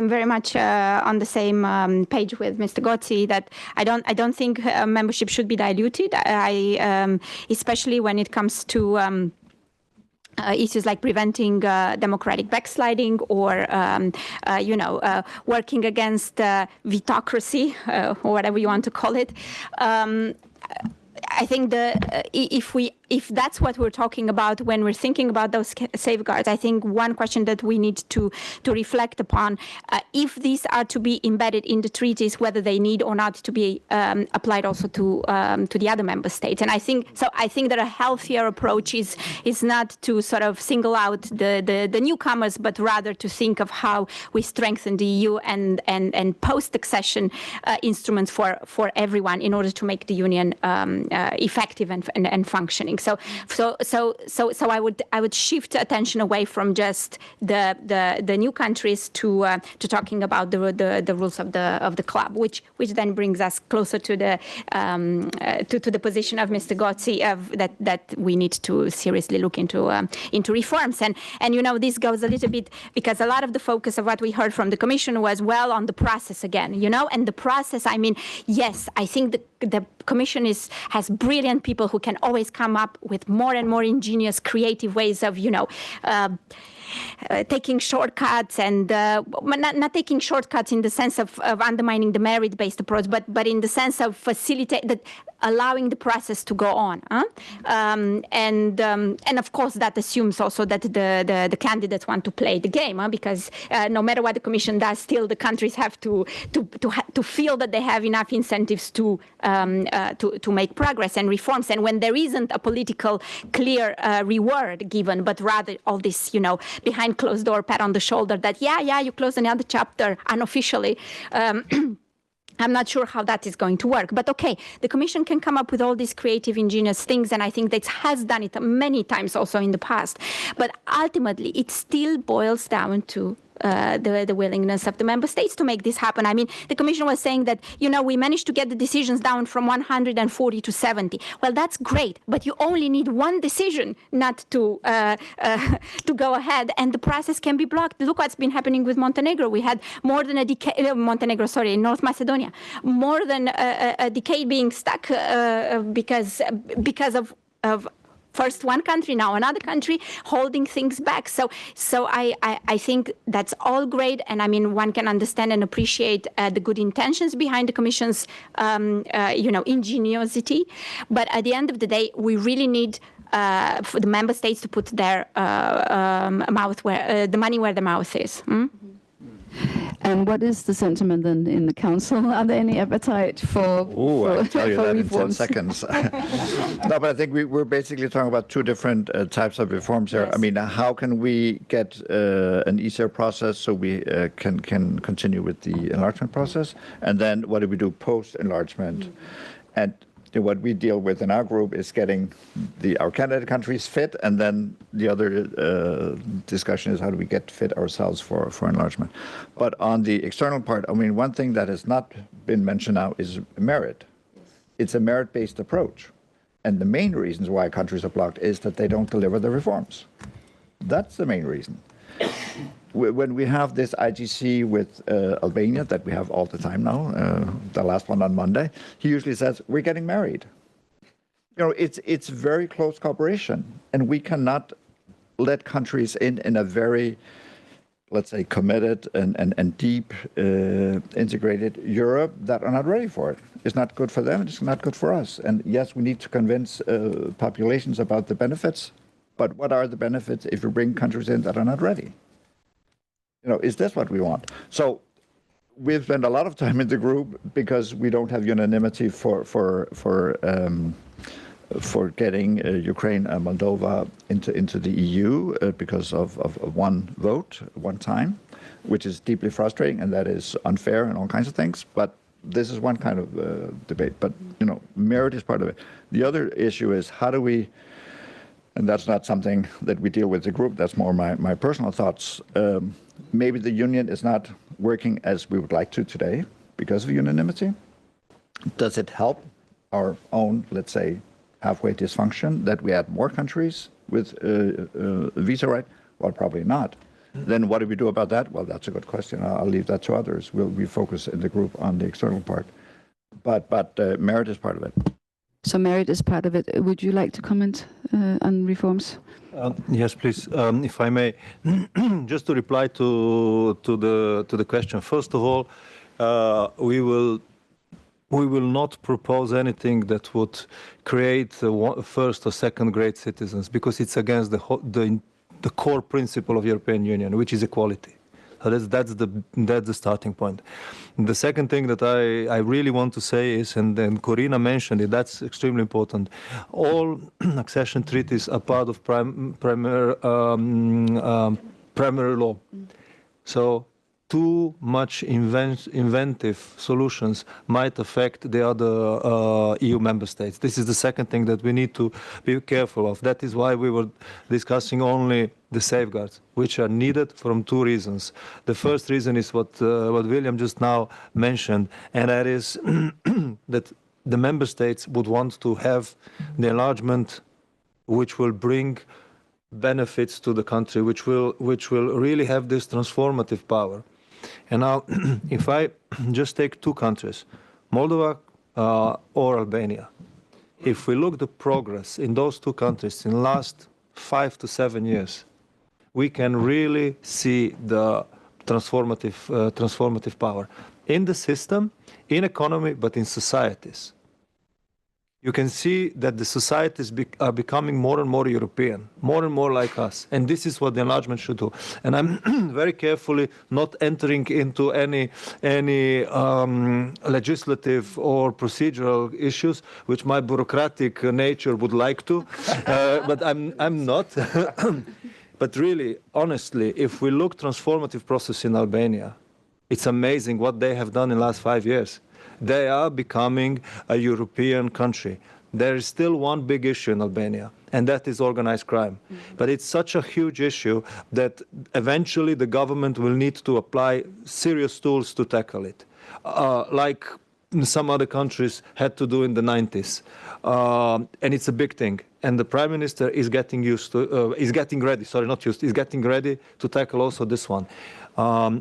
[SPEAKER 6] very much on the same page with Mr. Gozi that I don't think membership should be diluted. Especially when it comes to issues like preventing democratic backsliding or, working against vetocracy, or whatever you want to call it. I think if that's what we're talking about when we're thinking about those safeguards, I think one question that we need to reflect upon, if these are to be embedded in the treaties, whether they need or not to be applied also to the other member states. And I think that a healthier approach is not to sort of single out the newcomers, but rather to think of how we strengthen the EU and post-accession instruments for everyone in order to make the Union effective and functioning. So I would shift attention away from just the new countries to talking about the rules of the club, which then brings us closer to the position of Mr. Gozi that we need to seriously look into reforms. And this goes a little bit because a lot of the focus of what we heard from the Commission was on the process again, and the process. I mean, yes, I think the Commission has brilliant people who can always come up with more and more ingenious, creative ways of, taking shortcuts and not taking shortcuts in the sense of undermining the merit-based approach, but in the sense of allowing the process to go on. And of course that assumes also that the candidates want to play the game, because no matter what the Commission does, still the countries have to feel that they have enough incentives to make progress and reforms. And when there isn't a political clear reward given, but rather all this, behind closed door pat on the shoulder that you close another chapter unofficially. I'm not sure how that is going to work, but okay, the Commission can come up with all these creative, ingenious things, and I think that has done it many times also in the past. But ultimately, it still boils down to the willingness of the member states to make this happen. I mean, the Commission was saying that, we managed to get the decisions down from 140 to 70. Well, that's great, but you only need one decision not to go ahead, and the process can be blocked. Look what's been happening with Montenegro. We had more than a decade, in North Macedonia, more than a decade being stuck because of first one country, now another country, holding things back. So I think that's all great, and I mean one can understand and appreciate the good intentions behind the Commission's, ingenuity. But at the end of the day, we really need for the member states to put their mouth where the money where the mouth is.
[SPEAKER 3] And what is the sentiment then in the Council? Are there any appetite for
[SPEAKER 1] I'll tell you that
[SPEAKER 3] reforms?
[SPEAKER 1] in 10 seconds. No, but I think we're basically talking about two different types of reforms here. Yes. I mean, how can we get an easier process so we can continue with the enlargement process? And then what do we do post-enlargement? And what we deal with in our group is getting our candidate countries fit, and then the other discussion is how do we get fit ourselves for enlargement. But on the external part, I mean, one thing that has not been mentioned now is merit. It's a merit-based approach. And the main reasons why countries are blocked is that they don't deliver the reforms. That's the main reason. When we have this IGC with Albania that we have all the time now, the last one on Monday, he usually says, we're getting married. It's very close cooperation, and we cannot let countries in a very, let's say, committed and deep integrated Europe that are not ready for it. It's not good for them, it's not good for us. And yes, we need to convince populations about the benefits, but what are the benefits if you bring countries in that are not ready? Is this what we want? So we've spent a lot of time in the group because we don't have unanimity for for getting Ukraine and Moldova into the EU because of one vote, one time, which is deeply frustrating, and that is unfair and all kinds of things. But this is one kind of debate. But, you know, merit is part of it. The other issue is how do we, and that's not something that we deal with the group, that's more my personal thoughts. Maybe the union is not working as we would like to today because of unanimity. Does it help our own, let's say, halfway dysfunction that we add more countries with visa right? Well, probably not. Then what do we do about that? Well, that's a good question. I'll leave that to others. We focus in the group on the external part. But merit is part of it.
[SPEAKER 3] So merit is part of it. Would you like to comment on reforms?
[SPEAKER 5] Yes, please. If I may, just to reply to the question. First of all, we will not propose anything that would create first or second grade citizens, because it's against the core principle of European Union, which is equality. So that's the starting point. The second thing that I really want to say is, and then Corina mentioned it, that's extremely important. All accession treaties are part of primary law. So too much inventive solutions might affect the other EU member states. This is the second thing that we need to be careful of. That is why we were discussing only the safeguards, which are needed from two reasons. The first reason is what William just now mentioned, and that is that the member states would want to have the enlargement which will bring benefits to the country, which will really have this transformative power. And now, if I just take two countries, Moldova or Albania, if we look at the progress in those two countries in the last 5 to 7 years, we can really see the transformative power in the system, in economy, but in societies. You can see that the societies are becoming more and more European, more and more like us. And this is what the enlargement should do. And I'm very carefully not entering into any legislative or procedural issues, which my bureaucratic nature would like to, but I'm not. But really, honestly, if we look transformative process in Albania, it's amazing what they have done in the last 5 years. They are becoming a European country. There is still one big issue in Albania, and that is organized crime. But it's such a huge issue that eventually the government will need to apply serious tools to tackle it, like some other countries had to do in the 90s. And it's a big thing. And the Prime Minister is getting ready to tackle also this one.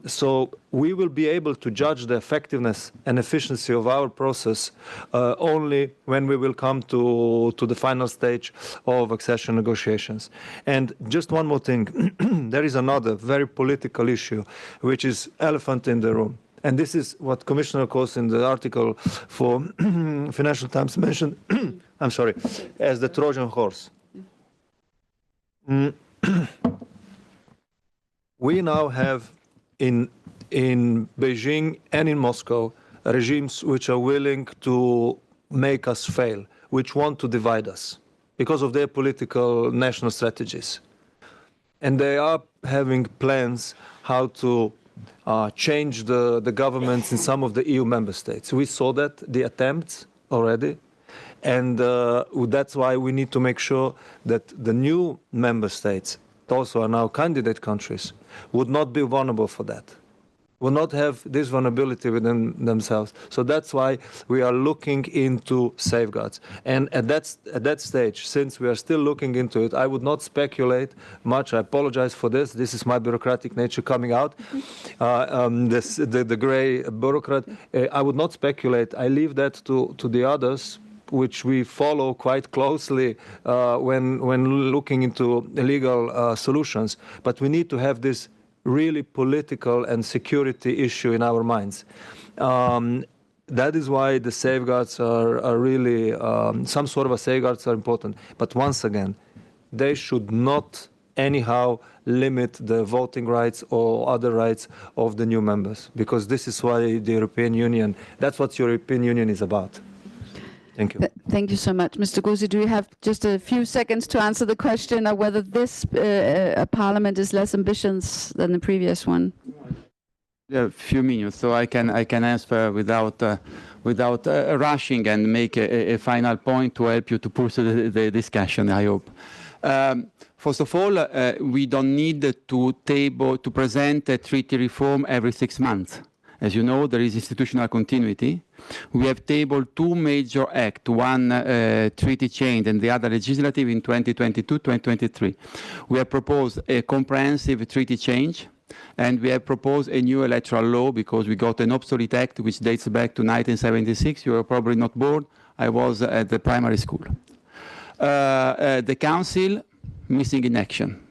[SPEAKER 5] So we will be able to judge the effectiveness and efficiency of our process only when we will come to the final stage of accession negotiations. And just one more thing, there is another very political issue, which is elephant in the room. And this is what Commissioner Kos in the article for Financial Times mentioned, I'm sorry, as the Trojan horse. We now have in Beijing and in Moscow regimes which are willing to make us fail, which want to divide us because of their political national strategies. And they are having plans how to change the governments in some of the EU member states. We saw that, the attempts already. And that's why we need to make sure that the new member states, those who are now candidate countries, would not be vulnerable for that, will not have this vulnerability within themselves. So that's why we are looking into safeguards. And at that stage, since we are still looking into it, I would not speculate much. I apologize for this. This is my bureaucratic nature coming out, the gray bureaucrat. I would not speculate. I leave that to the others, which we follow quite closely when looking into legal solutions. But we need to have this really political and security issue in our minds. That is why the safeguards are really, some sort of safeguards are important. But once again, they should not anyhow limit the voting rights or other rights of the new members, because this is why the European Union, that's what European Union is about. Thank you.
[SPEAKER 3] Thank you so much. Mr. Gozi, do you have just a few seconds to answer the question of whether this parliament is less ambitious than the previous one?
[SPEAKER 4] A few minutes, so I can answer without rushing and make a final point to help you to pursue the discussion, I hope. First of all, we don't need to present a treaty reform every 6 months. As you know, there is institutional continuity. We have tabled 2 major acts, one treaty change and the other legislative in 2022-2023. We have proposed a comprehensive treaty change, and we have proposed a new electoral law because we got an obsolete act which dates back to 1976. You are probably not born. I was at the primary school. The Council missing in action,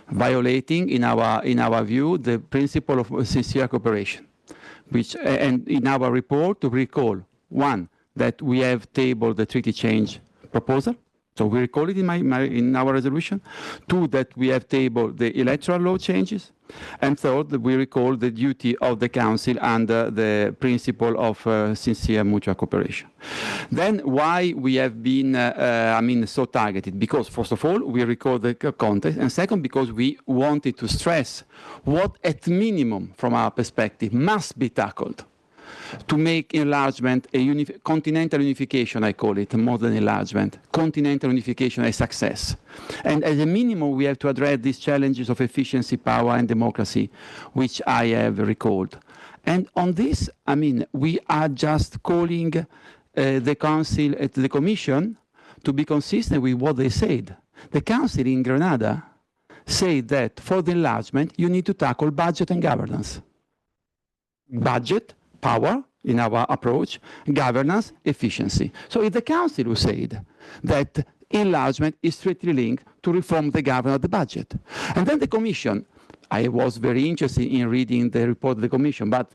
[SPEAKER 4] violating, in our view, the principle of sincere cooperation. And in our report, to recall, 1, that we have tabled the treaty change proposal. So we recall it in our resolution. 2, that we have tabled the electoral law changes. And 3rd, that we recall the duty of the Council under the principle of sincere mutual cooperation. Then why we have been, so targeted? Because first of all, we recall the context, and second, because we wanted to stress what, at minimum, from our perspective, must be tackled to make enlargement a continental unification, I call it, more than enlargement, continental unification a success. And as a minimum, we have to address these challenges of efficiency, power, and democracy, which I have recalled. And on this, we are just calling the Council, the Commission, to be consistent with what they said. The Council in Granada said that for the enlargement, you need to tackle budget and governance. Budget, power, in our approach, governance, efficiency. So it's the Council who said that enlargement is strictly linked to reform the governance of the budget. And then the Commission, I was very interested in reading the report of the Commission, but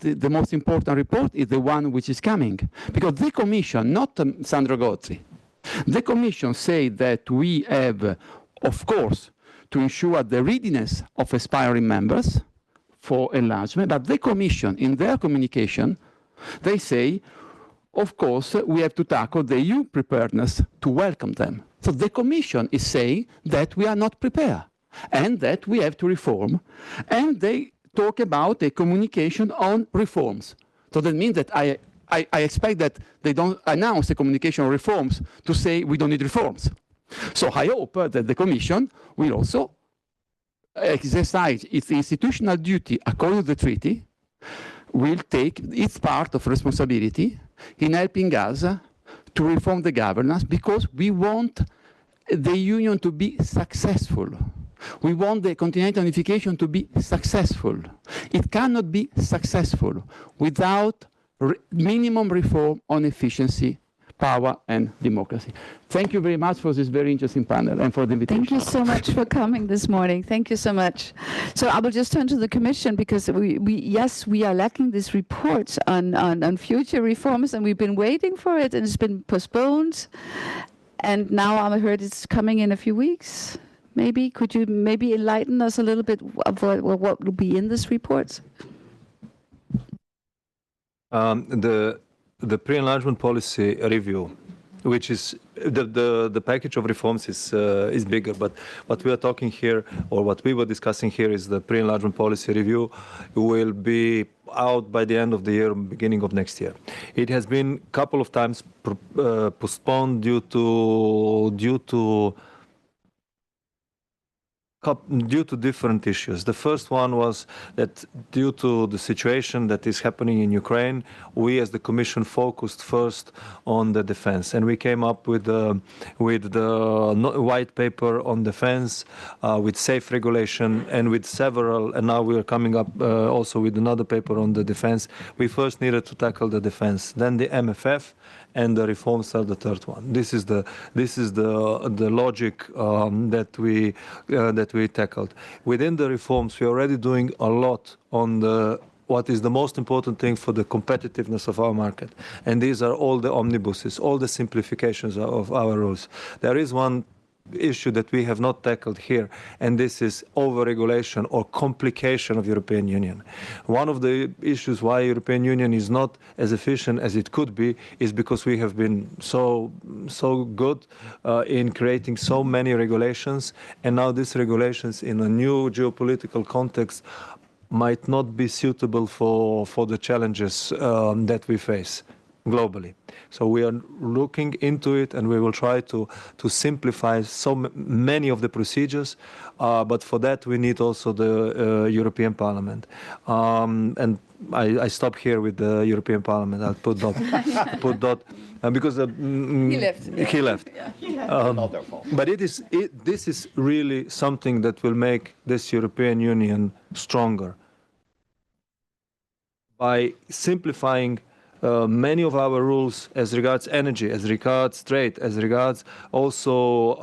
[SPEAKER 4] the most important report is the one which is coming. Because the Commission, not Sandro Gozi, the Commission said that we have, of course, to ensure the readiness of aspiring members for enlargement, but the Commission, in their communication, they say, of course, we have to tackle the EU preparedness to welcome them. So the Commission is saying that we are not prepared and that we have to reform. And they talk about a communication on reforms. So that means that I expect that they don't announce a communication on reforms to say we don't need reforms. So I hope that the Commission will also exercise its institutional duty according to the treaty, will take its part of responsibility in helping us to reform the governance, because we want the Union to be successful. We want the continental unification to be successful. It cannot be successful without minimum reform on efficiency, power, and democracy. Thank you very much for this very interesting panel and for the invitation.
[SPEAKER 3] Thank you so much for coming this morning. Thank you so much. So I will just turn to the Commission, because we are lacking this report on future reforms, and we've been waiting for it, and it's been postponed. And now I heard it's coming in a few weeks. Maybe could you enlighten us a little bit of what will be in this report?
[SPEAKER 5] The pre-enlargement policy review, which is the package of reforms is bigger, but what we are talking here, or what we were discussing here, is the pre-enlargement policy review will be out by the end of the year, beginning of next year. It has been a couple of times postponed due to different issues. The first one was that due to the situation that is happening in Ukraine, we as the Commission focused first on the defense, and we came up with the white paper on defense, with safe regulation, and with several, and now we are coming up also with another paper on the defense. We first needed to tackle the defense, then the MFF, and the reforms are the third one. This is the logic that we tackled. Within the reforms, we're already doing a lot on what is the most important thing for the competitiveness of our market, and these are all the omnibuses, all the simplifications of our rules. There is one issue that we have not tackled here, and this is over-regulation or complication of European Union. One of the issues why European Union is not as efficient as it could be is because we have been so good in creating so many regulations, and now these regulations in a new geopolitical context might not be suitable for the challenges that we face globally. So we are looking into it, and we will try to simplify so many of the procedures, but for that we need also the European Parliament. And I stop here with the European Parliament. I'll put dot, because he left. But this is really something that will make this European Union stronger by simplifying many of our rules as regards energy, as regards trade, as regards also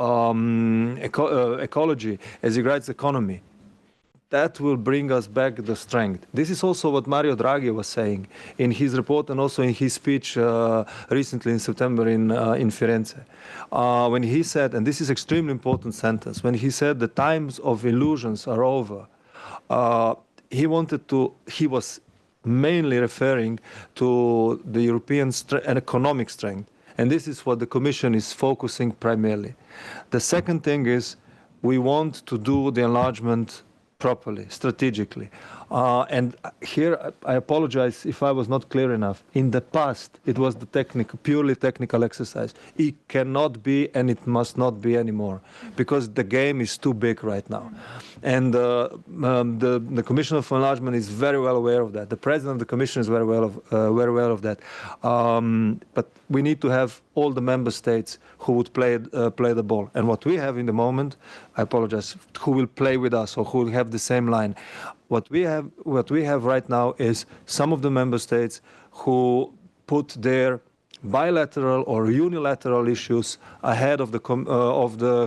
[SPEAKER 5] ecology, as regards economy. That will bring us back the strength. This is also what Mario Draghi was saying in his report and also in his speech recently in September in Firenze. When he said, and this is extremely important sentence, when he said the times of illusions are over, he was mainly referring to the European and economic strength. And this is what the Commission is focusing primarily. The second thing is we want to do the enlargement properly, strategically. And here, I apologize if I was not clear enough. In the past, it was the purely technical exercise. It cannot be, and it must not be anymore, because the game is too big right now. And the Commissioner for Enlargement is very well aware of that. The President of the Commission is very well of that. But we need to have all the member states who would play the ball. And what we have in the moment, I apologize, who will play with us or who will have the same line. What we have right now is some of the member states who put their bilateral or unilateral issues ahead of the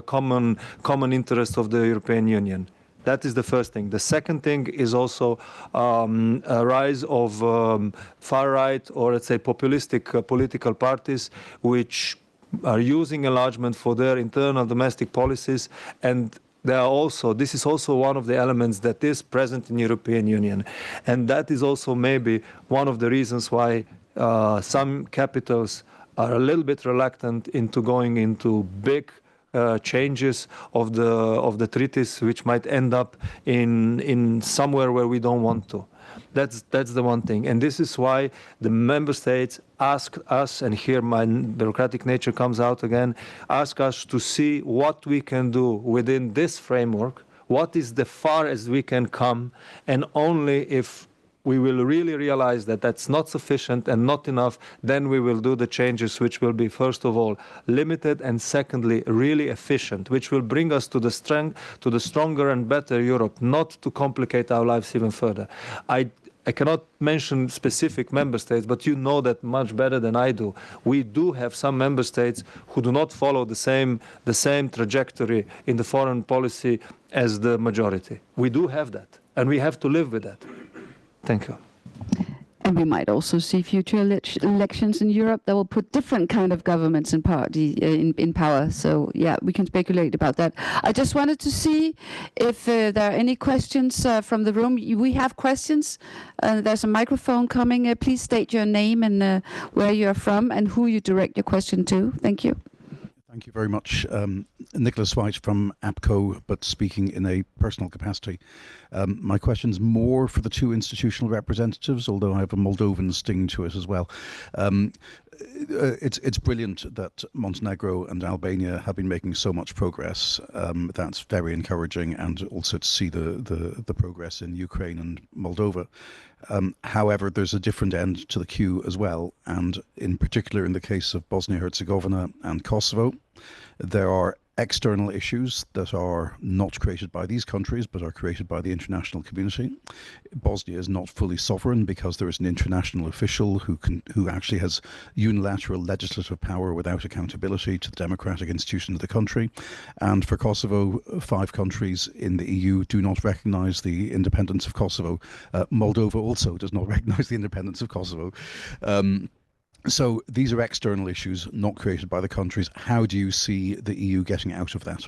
[SPEAKER 5] common interest of the European Union. That is the first thing. The second thing is also a rise of far-right or, let's say, populistic political parties which are using enlargement for their internal domestic policies, and this is also one of the elements that is present in European Union. And that is also maybe one of the reasons why some capitals are a little bit reluctant into going into big changes of the treaties, which might end up in somewhere where we don't want to. That's the one thing. And this is why the member states ask us, and here my bureaucratic nature comes out again, ask us to see what we can do within this framework, what is the farthest we can come, and only if we will really realize that that's not sufficient and not enough, then we will do the changes which will be, first of all, limited, and secondly, really efficient, which will bring us to the stronger and better Europe, not to complicate our lives even further. I cannot mention specific member states, but you know that much better than I do. We do have some member states who do not follow the same trajectory in the foreign policy as the majority. We do have that, and we have to live with that. Thank you.
[SPEAKER 3] And we might also see future elections in Europe that will put different kind of governments and party in power. So yeah, we can speculate about that. I just wanted to see if there are any questions from the room. We have questions. There's a microphone coming. Please state your name and where you're from and who you direct your question to. Thank you.
[SPEAKER 10] Thank you very much. Nicholas White from APCO, but speaking in a personal capacity. My question's more for the two institutional representatives, although I have a Moldovan sting to it as well. It's brilliant that Montenegro and Albania have been making so much progress. That's very encouraging, and also to see the progress in Ukraine and Moldova. However, there's a different end to the queue as well, and in particular in the case of Bosnia-Herzegovina and Kosovo, there are external issues that are not created by these countries but are created by the international community. Bosnia is not fully sovereign because there is an international official who actually has unilateral legislative power without accountability to the democratic institution of the country. And for Kosovo, 5 countries in the EU do not recognize the independence of Kosovo. Moldova also does not recognize the independence of Kosovo. So these are external issues, not created by the countries. How do you see the EU getting out of that?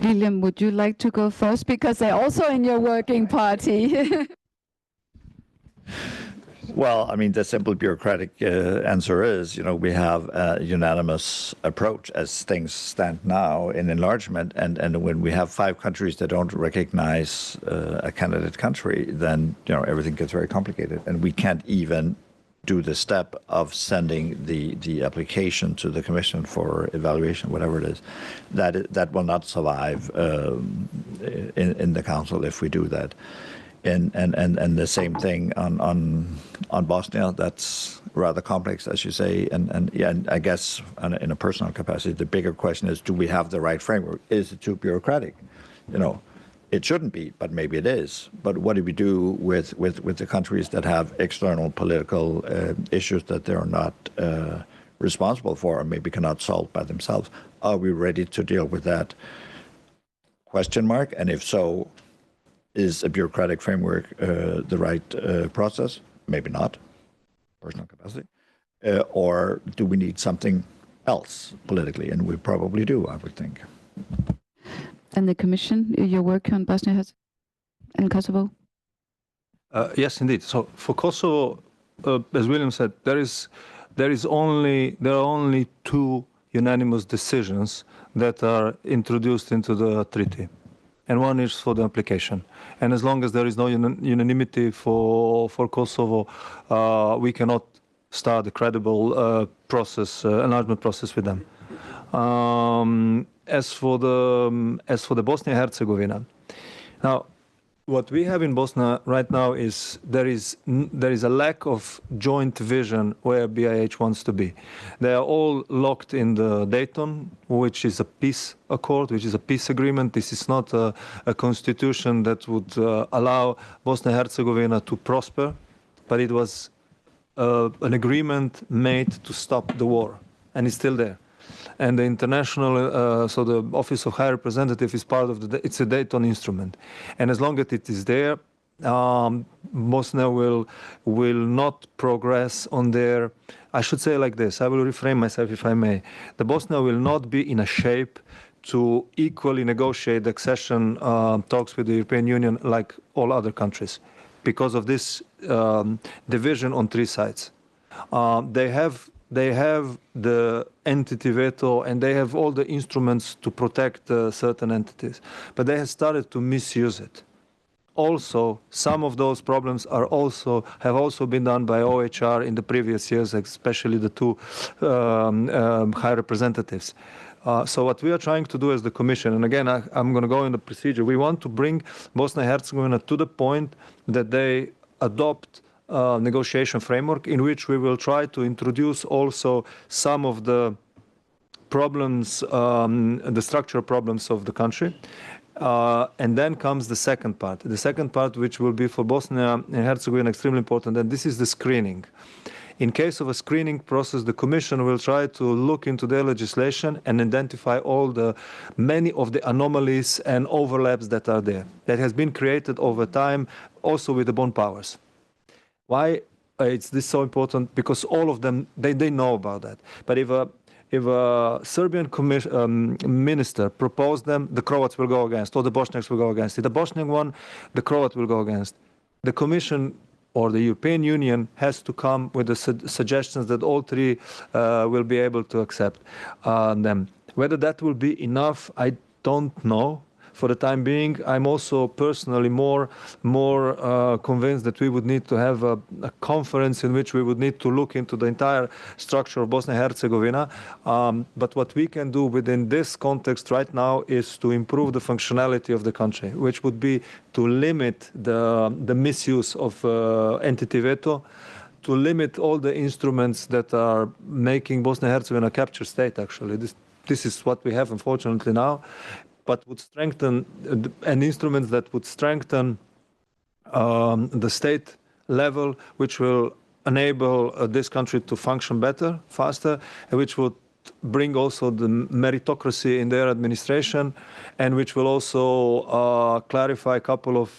[SPEAKER 3] William, would you like to go first? Because they're also in your working party.
[SPEAKER 1] Well, I mean, the simple bureaucratic answer is, we have a unanimous approach as things stand now in enlargement. And when we have 5 countries that don't recognize a candidate country, then, everything gets very complicated. And we can't even do the step of sending the application to the Commission for evaluation, whatever it is. That will not survive in the Council if we do that. And the same thing on Bosnia. That's rather complex, as you say. And I guess in a personal capacity, the bigger question is: do we have the right framework? Is it too bureaucratic? It shouldn't be, but maybe it is. But what do we do with the countries that have external political issues that they're not responsible for, or maybe cannot solve by themselves? Are we ready to deal with that? Question mark. And if so, is a bureaucratic framework the right process? Maybe not, personal capacity. Or do we need something else politically? And we probably do, I would think.
[SPEAKER 3] And the Commission, your work on Bosnia and Kosovo?
[SPEAKER 5] Yes, indeed. So for Kosovo, as William said, there are only 2 unanimous decisions that are introduced into the treaty. And one is for the application. And as long as there is no unanimity for Kosovo, we cannot start a credible enlargement process with them. As for the Bosnia-Herzegovina, now what we have in Bosnia right now is there is a lack of joint vision where BiH wants to be. They are all locked in the Dayton, which is a peace accord, which is a peace agreement. This is not a constitution that would allow Bosnia-Herzegovina to prosper, but it was an agreement made to stop the war, and it's still there. And the international, so the Office of High Representative is part of it's a Dayton instrument. And as long as it is there, Bosnia will not progress on their, I should say like this, I will reframe myself if I may. The Bosnia will not be in a shape to equally negotiate the accession talks with the European Union like all other countries because of this division on 3 sides. They have the entity veto and they have all the instruments to protect certain entities, but they have started to misuse it. Also, some of those problems have also been done by OHR in the previous years, especially the 2 high representatives. So what we are trying to do as the Commission, and again, I'm going to go in the procedure, we want to bring Bosnia-Herzegovina to the point that they adopt negotiation framework in which we will try to introduce also some of the problems, the structural problems of the country. And then comes the second part. The second part, which will be for Bosnia and Herzegovina extremely important, and this is the screening. In case of a screening process, the Commission will try to look into their legislation and identify many of the anomalies and overlaps that are there, that has been created over time, also with the bond powers. Why is this so important? Because all of them, they know about that. But if a Serbian minister proposed them, the Croats will go against, or the Bosniaks will go against. If the Bosniak one, the Croat will go against. The Commission or the European Union has to come with the suggestions that all 3 will be able to accept them. Whether that will be enough, I don't know. For the time being, I'm also personally more convinced that we would need to have a conference in which we would need to look into the entire structure of Bosnia-Herzegovina. But what we can do within this context right now is to improve the functionality of the country, which would be to limit the misuse of entity veto, to limit all the instruments that are making Bosnia-Herzegovina a capture state, actually. This is what we have, unfortunately, now. But would strengthen and instruments that would strengthen the state level, which will enable this country to function better, faster, and which would bring also the meritocracy in their administration, and which will also clarify a couple of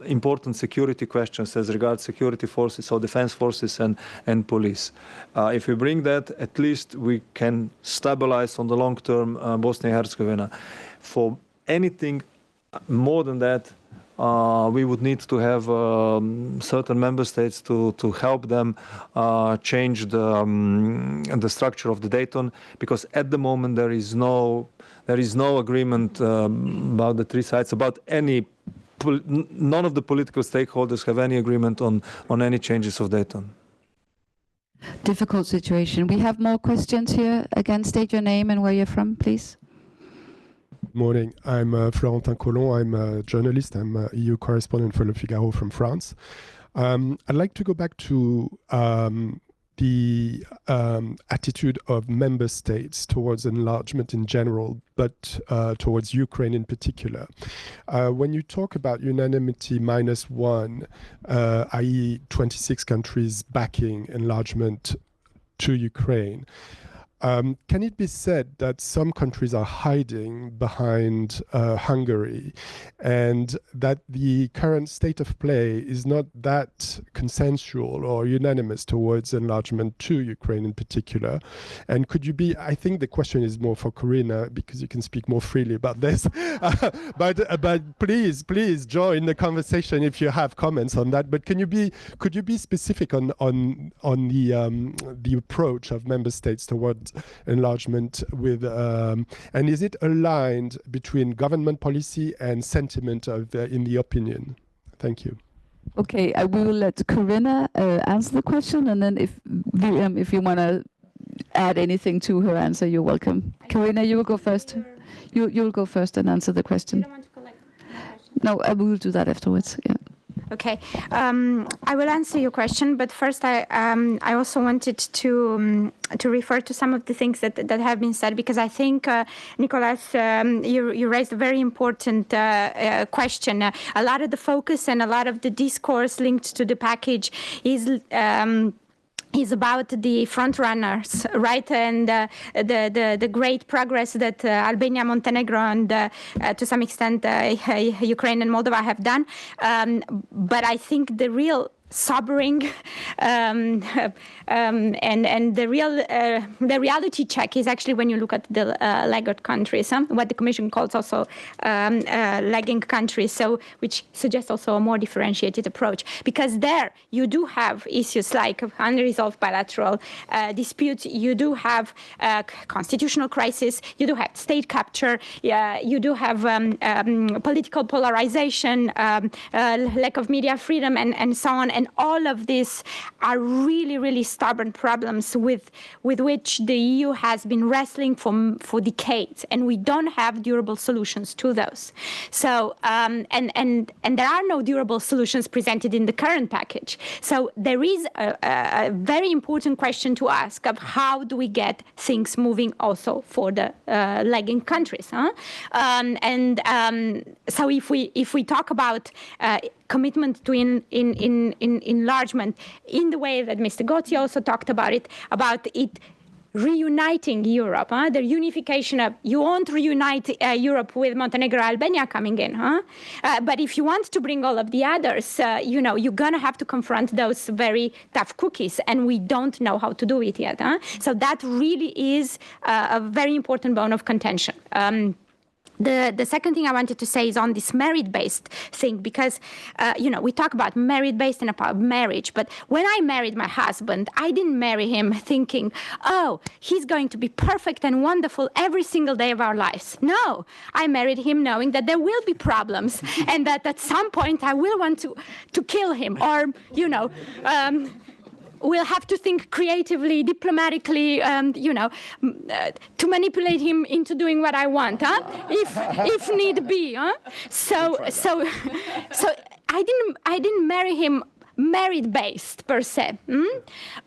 [SPEAKER 5] important security questions as regards security forces, so defense forces and police. If we bring that, at least we can stabilize on the long term Bosnia and Herzegovina. For anything more than that, we would need to have certain member states to help them change the structure of the Dayton, because at the moment there is no agreement about the three sides, about any. None of the political stakeholders have any agreement on any changes of Dayton.
[SPEAKER 3] Difficult situation. We have more questions here. Again, state your name and where you're from, please.
[SPEAKER 11] Morning, I'm Florentin Collomb. I'm a journalist. I'm a EU correspondent for Le Figaro from France. I'd like to go back to the attitude of member states towards enlargement in general, but towards Ukraine in particular. When you talk about unanimity -1, i.e. 26 countries backing enlargement to Ukraine, can it be said that some countries are hiding behind Hungary, and that the current state of play is not that consensual or unanimous towards enlargement to Ukraine in particular? And could you be, I think the question is more for Corina, because you can speak more freely about this, but please join the conversation if you have comments on that. But could you be specific on the approach of member states towards enlargement with and is it aligned between government policy and sentiment of in the opinion? Thank you.
[SPEAKER 3] Okay, I will let Corina answer the question, and then if you want to add anything to her answer, you're welcome. Corina, you will go first. You'll go first and answer the question.
[SPEAKER 6] You don't want to collect questions?
[SPEAKER 3] No, I will do that afterwards. Yeah.
[SPEAKER 6] Okay, I will answer your question, but first I also wanted to refer to some of the things that have been said, because I think, Nicolas, you raised a very important question. A lot of the focus and a lot of the discourse linked to the package is about the front runners, right? And the great progress that Albania, Montenegro, and to some extent Ukraine and Moldova have done. But I think the real sobering and the reality check is actually when you look at the laggard countries, what the Commission calls also lagging countries, so which suggests also a more differentiated approach, because there you do have issues like unresolved bilateral disputes, you do have constitutional crisis, you do have state capture, you do have political polarization, lack of media freedom, and so on. And all of these are really, really stubborn problems with which the EU has been wrestling for decades, and we don't have durable solutions to those. So, and there are no durable solutions presented in the current package. So there is a very important question to ask of how do we get things moving also for the lagging countries. So if we talk about commitment to enlargement in the way that Mr. Gozi also talked about it reuniting Europe, the unification of, you won't reunite Europe with Montenegro, Albania coming in, but if you want to bring all of the others, you're gonna have to confront those very tough cookies, and we don't know how to do it yet. So that really is a very important bone of contention. The second thing I wanted to say is on this merit-based thing, because, we talk about merit-based and about marriage, but when I married my husband, I didn't marry him thinking, oh, he's going to be perfect and wonderful every single day of our lives. No, I married him knowing that there will be problems and that at some point I will want to kill him, or, we'll have to think creatively, diplomatically, to manipulate him into doing what I want, if need be. So I didn't marry him merit-based per se.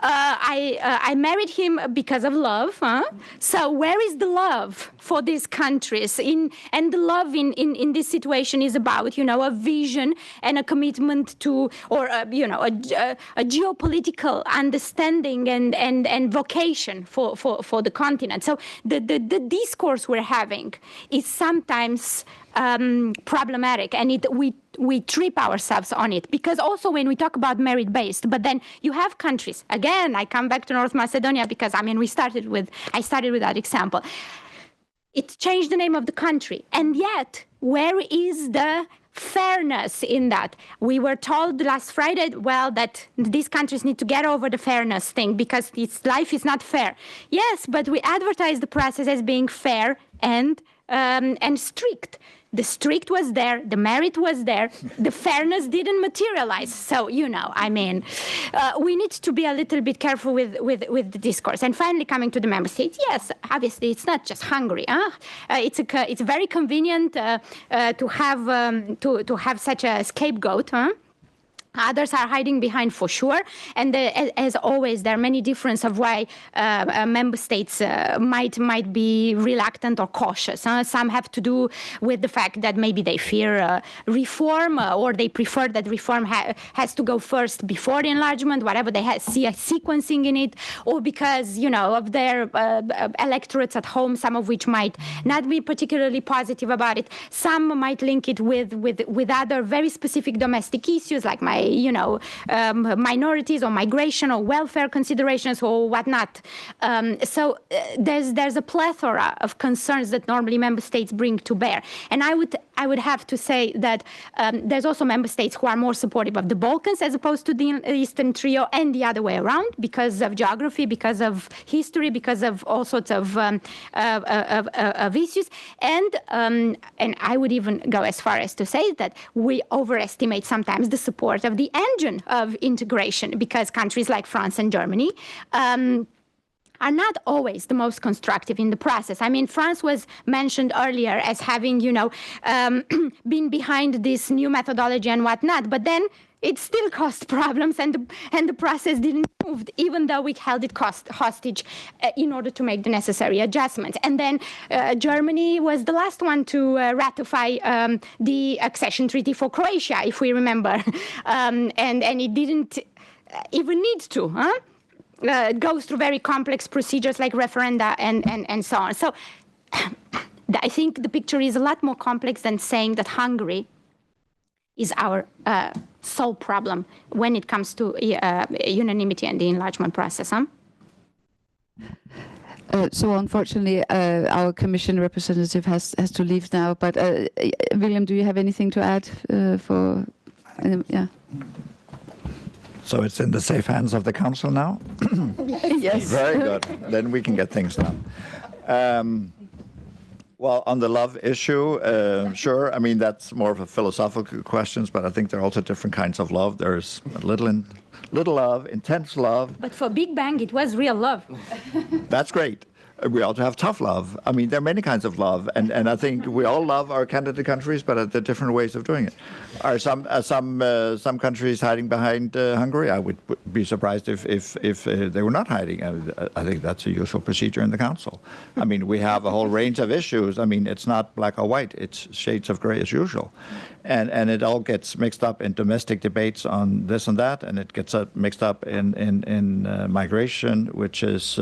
[SPEAKER 6] I married him because of love. So where is the love for these countries? And the love in this situation is about, a vision and a commitment to, or a geopolitical understanding and vocation for the continent. So the discourse we're having is sometimes problematic, and we trip ourselves on it, because also when we talk about merit-based, but then you have countries, again, I come back to North Macedonia because I started with that example. It changed the name of the country, and yet where is the fairness in that? We were told last Friday, that these countries need to get over the fairness thing because life is not fair. Yes, but we advertise the process as being fair and strict. The strict was there, the merit was there, the fairness didn't materialize. So, we need to be a little bit careful with the discourse. And finally, coming to the member states, yes, obviously, it's not just Hungary. It's very convenient to have such a scapegoat. Others are hiding behind, for sure, and as always, there are many differences of why member states might be reluctant or cautious. Some have to do with the fact that maybe they fear reform, or they prefer that reform has to go first before the enlargement, whatever they see a sequencing in it, or because of their electorates at home, some of which might not be particularly positive about it. Some might link it with other very specific domestic issues, like minorities or migration or welfare considerations or whatnot. So there's a plethora of concerns that normally member states bring to bear. And I would have to say that there's also member states who are more supportive of the Balkans as opposed to the Eastern Trio, and the other way around, because of geography, because of history, because of all sorts of issues. And I would even go as far as to say that we overestimate sometimes the support of the engine of integration, because countries like France and Germany are not always the most constructive in the process. France was mentioned earlier as having, been behind this new methodology and whatnot, but then it still caused problems, and the process didn't move, even though we held it hostage in order to make the necessary adjustments. And then Germany was the last one to ratify the accession treaty for Croatia, if we remember, and it didn't even need to. It goes through very complex procedures like referenda and so on. So I think the picture is a lot more complex than saying that Hungary is our sole problem when it comes to unanimity and the enlargement process.
[SPEAKER 3] So unfortunately, our Commission representative has to leave now. But William, do you have anything to add?
[SPEAKER 1] So it's in the safe hands of the Council now?
[SPEAKER 3] Yes.
[SPEAKER 1] Very good. Then we can get things done. Well, on the love issue, sure. That's more of a philosophical question, but I think there are also different kinds of love. There's little love, intense love.
[SPEAKER 6] But for Big Bang, it was real love.
[SPEAKER 1] That's great. We also have tough love. There are many kinds of love, and I think we all love our candidate countries, but at the different ways of doing it. Are some countries hiding behind Hungary? I would be surprised if they were not hiding. I think that's a usual procedure in the Council. We have a whole range of issues. It's not black or white. It's shades of gray as usual, and it all gets mixed up in domestic debates on this and that, and it gets mixed up in migration, which is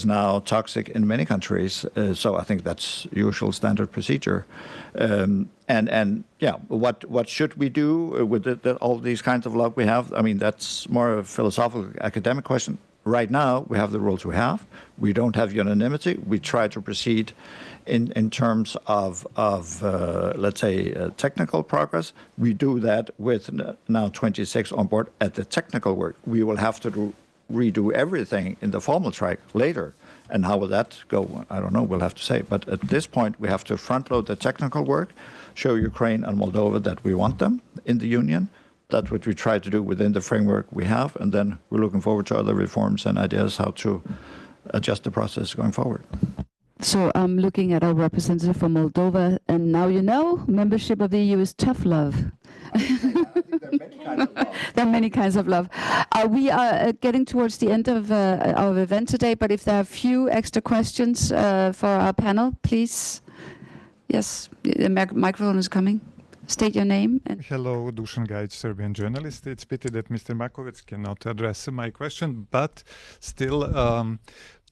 [SPEAKER 1] now toxic in many countries. So I think that's usual standard procedure. What should we do with all these kinds of love we have? That's more a philosophical, academic question. Right now, we have the rules we have. We don't have unanimity. We try to proceed in terms of let's say, technical progress. We do that with now 26 on board at the technical work. We will have to redo everything in the formal track later. And how will that go? I don't know. We'll have to say. But at this point, we have to front load the technical work, show Ukraine and Moldova that we want them in the Union. That's what we try to do within the framework we have. And then we're looking forward to other reforms and ideas how to adjust the process going forward.
[SPEAKER 3] So I'm looking at our representative from Moldova, and now membership of the EU is tough love.
[SPEAKER 1] I think there are many
[SPEAKER 3] There are many kinds of love. We are getting towards the end of our event today, but if there are a few extra questions for our panel, please. Yes, the microphone is coming. State your name.
[SPEAKER 12] Hello, Dusan Gajic, Serbian journalist. It's pity that Mr. Makovec cannot address my question, but still,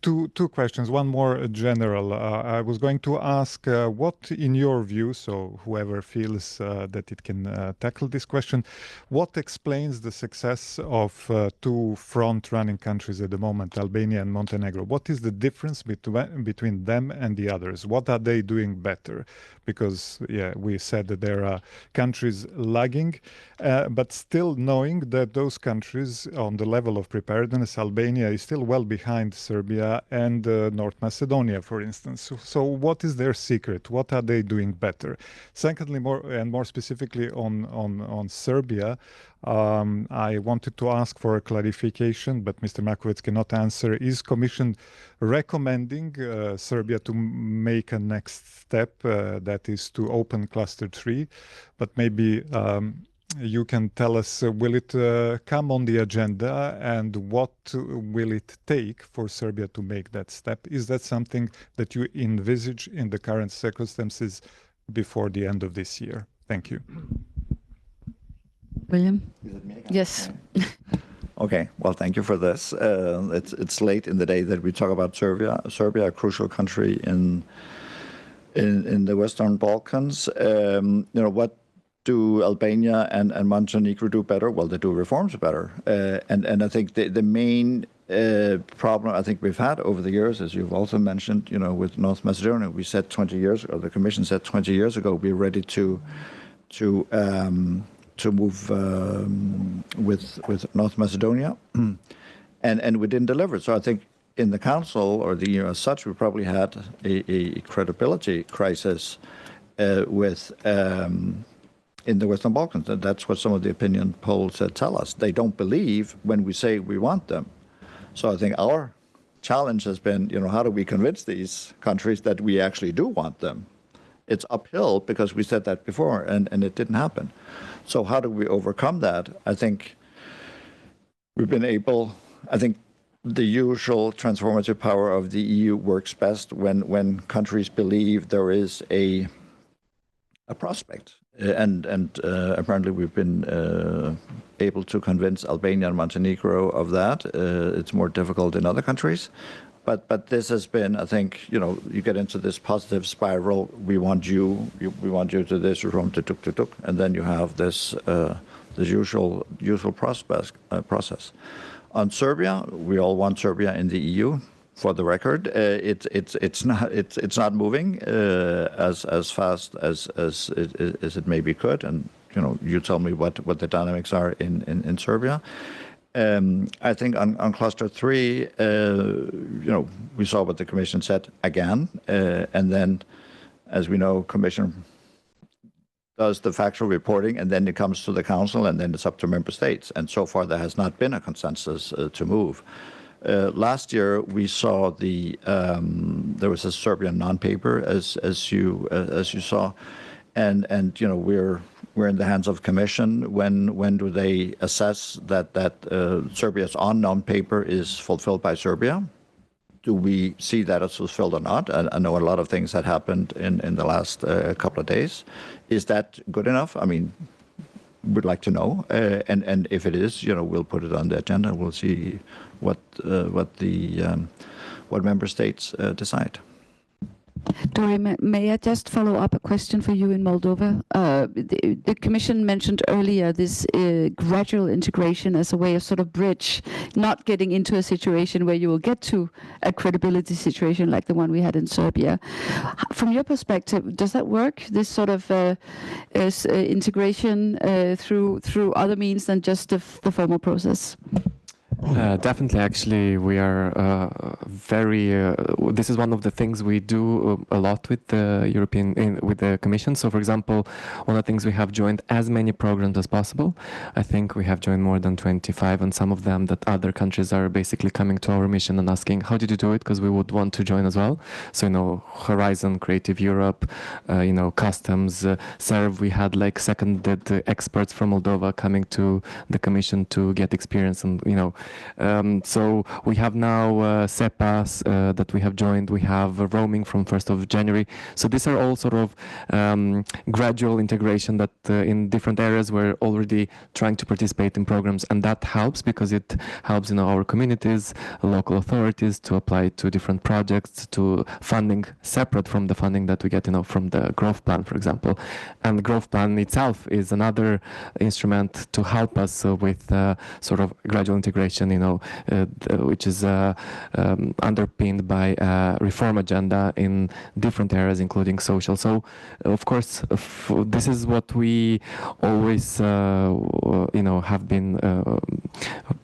[SPEAKER 12] two questions. One more general. I was going to ask what, in your view, so whoever feels that it can tackle this question, what explains the success of two front-running countries at the moment, Albania and Montenegro? What is the difference between them and the others? What are they doing better? Because, yeah, we said that there are countries lagging, but still knowing that those countries on the level of preparedness, Albania is still well behind Serbia and North Macedonia, for instance. So what is their secret? What are they doing better? Secondly, more specifically on Serbia, I wanted to ask for a clarification, but Mr. Makovec cannot answer. Is Commission recommending Serbia to make a next step, that is to open Cluster 3? But maybe you can tell us, will it come on the agenda, and what will it take for Serbia to make that step? Is that something that you envisage in the current circumstances before the end of this year? Thank you.
[SPEAKER 3] William? Yes.
[SPEAKER 1] Okay, well, thank you for this. It's late in the day that we talk about Serbia. Serbia, a crucial country in the Western Balkans. What do Albania and Montenegro do better? Well, they do reforms better. And I think the main problem I think we've had over the years, as you've also mentioned, with North Macedonia, we said 20 years ago, the Commission said 20 years ago, we're ready to move with North Macedonia, and we didn't deliver. So I think in the Council or the EU as such, we probably had a credibility crisis in the Western Balkans. And that's what some of the opinion polls tell us. They don't believe when we say we want them. So I think our challenge has been, how do we convince these countries that we actually do want them? It's uphill because we said that before, and it didn't happen. So how do we overcome that? I think we've been able, the usual transformative power of the EU works best when countries believe there is a prospect. And apparently we've been able to convince Albania and Montenegro of that. It's more difficult in other countries. But this has been, I think, you get into this positive spiral. We want you to this, reform to tuk, and then you have this usual process. On Serbia, we all want Serbia in the EU. For the record, it's not moving as fast as it maybe could, and you tell me what the dynamics are in Serbia. I think on Cluster 3, we saw what the Commission said again, and then, as we know, Commission does the factual reporting, and then it comes to the Council, and then it's up to Member States. And so far, there has not been a consensus to move. Last year, we saw there was a Serbian non-paper, as you saw, and we're in the hands of Commission. When do they assess that Serbia's non-paper is fulfilled by Serbia? Do we see that it's fulfilled or not? I know a lot of things that happened in the last couple of days. Is that good enough? I mean, we'd like to know, and if it is, we'll put it on the agenda. We'll see what member states decide.
[SPEAKER 3] Dorin, may I just follow up a question for you in Moldova? The Commission mentioned earlier this gradual integration as a way of sort of bridge, not getting into a situation where you will get to a credibility situation like the one we had in Serbia. From your perspective, does that work? This sort of integration through other means than just the formal process?
[SPEAKER 2] Definitely, actually, we are this is one of the things we do a lot with the with the Commission. So, for example, one of the things we have joined as many programs as possible. I think we have joined more than 25, and some of them that other countries are basically coming to our mission and asking, how did you do it? Because we would want to join as well. So, Horizon, Creative Europe, Customs, SERV, we had like seconded experts from Moldova coming to the Commission to get experience, and so we have now CEPAS that we have joined. We have roaming from 1st of January. So these are all sort of gradual integration that in different areas we're already trying to participate in programs, and that helps because it helps our communities, local authorities to apply to different projects, to funding separate from the funding that we get from the growth plan, for example. And the growth plan itself is another instrument to help us with sort of gradual integration, which is underpinned by a reform agenda in different areas, including social. So, of course, this is what we always, have been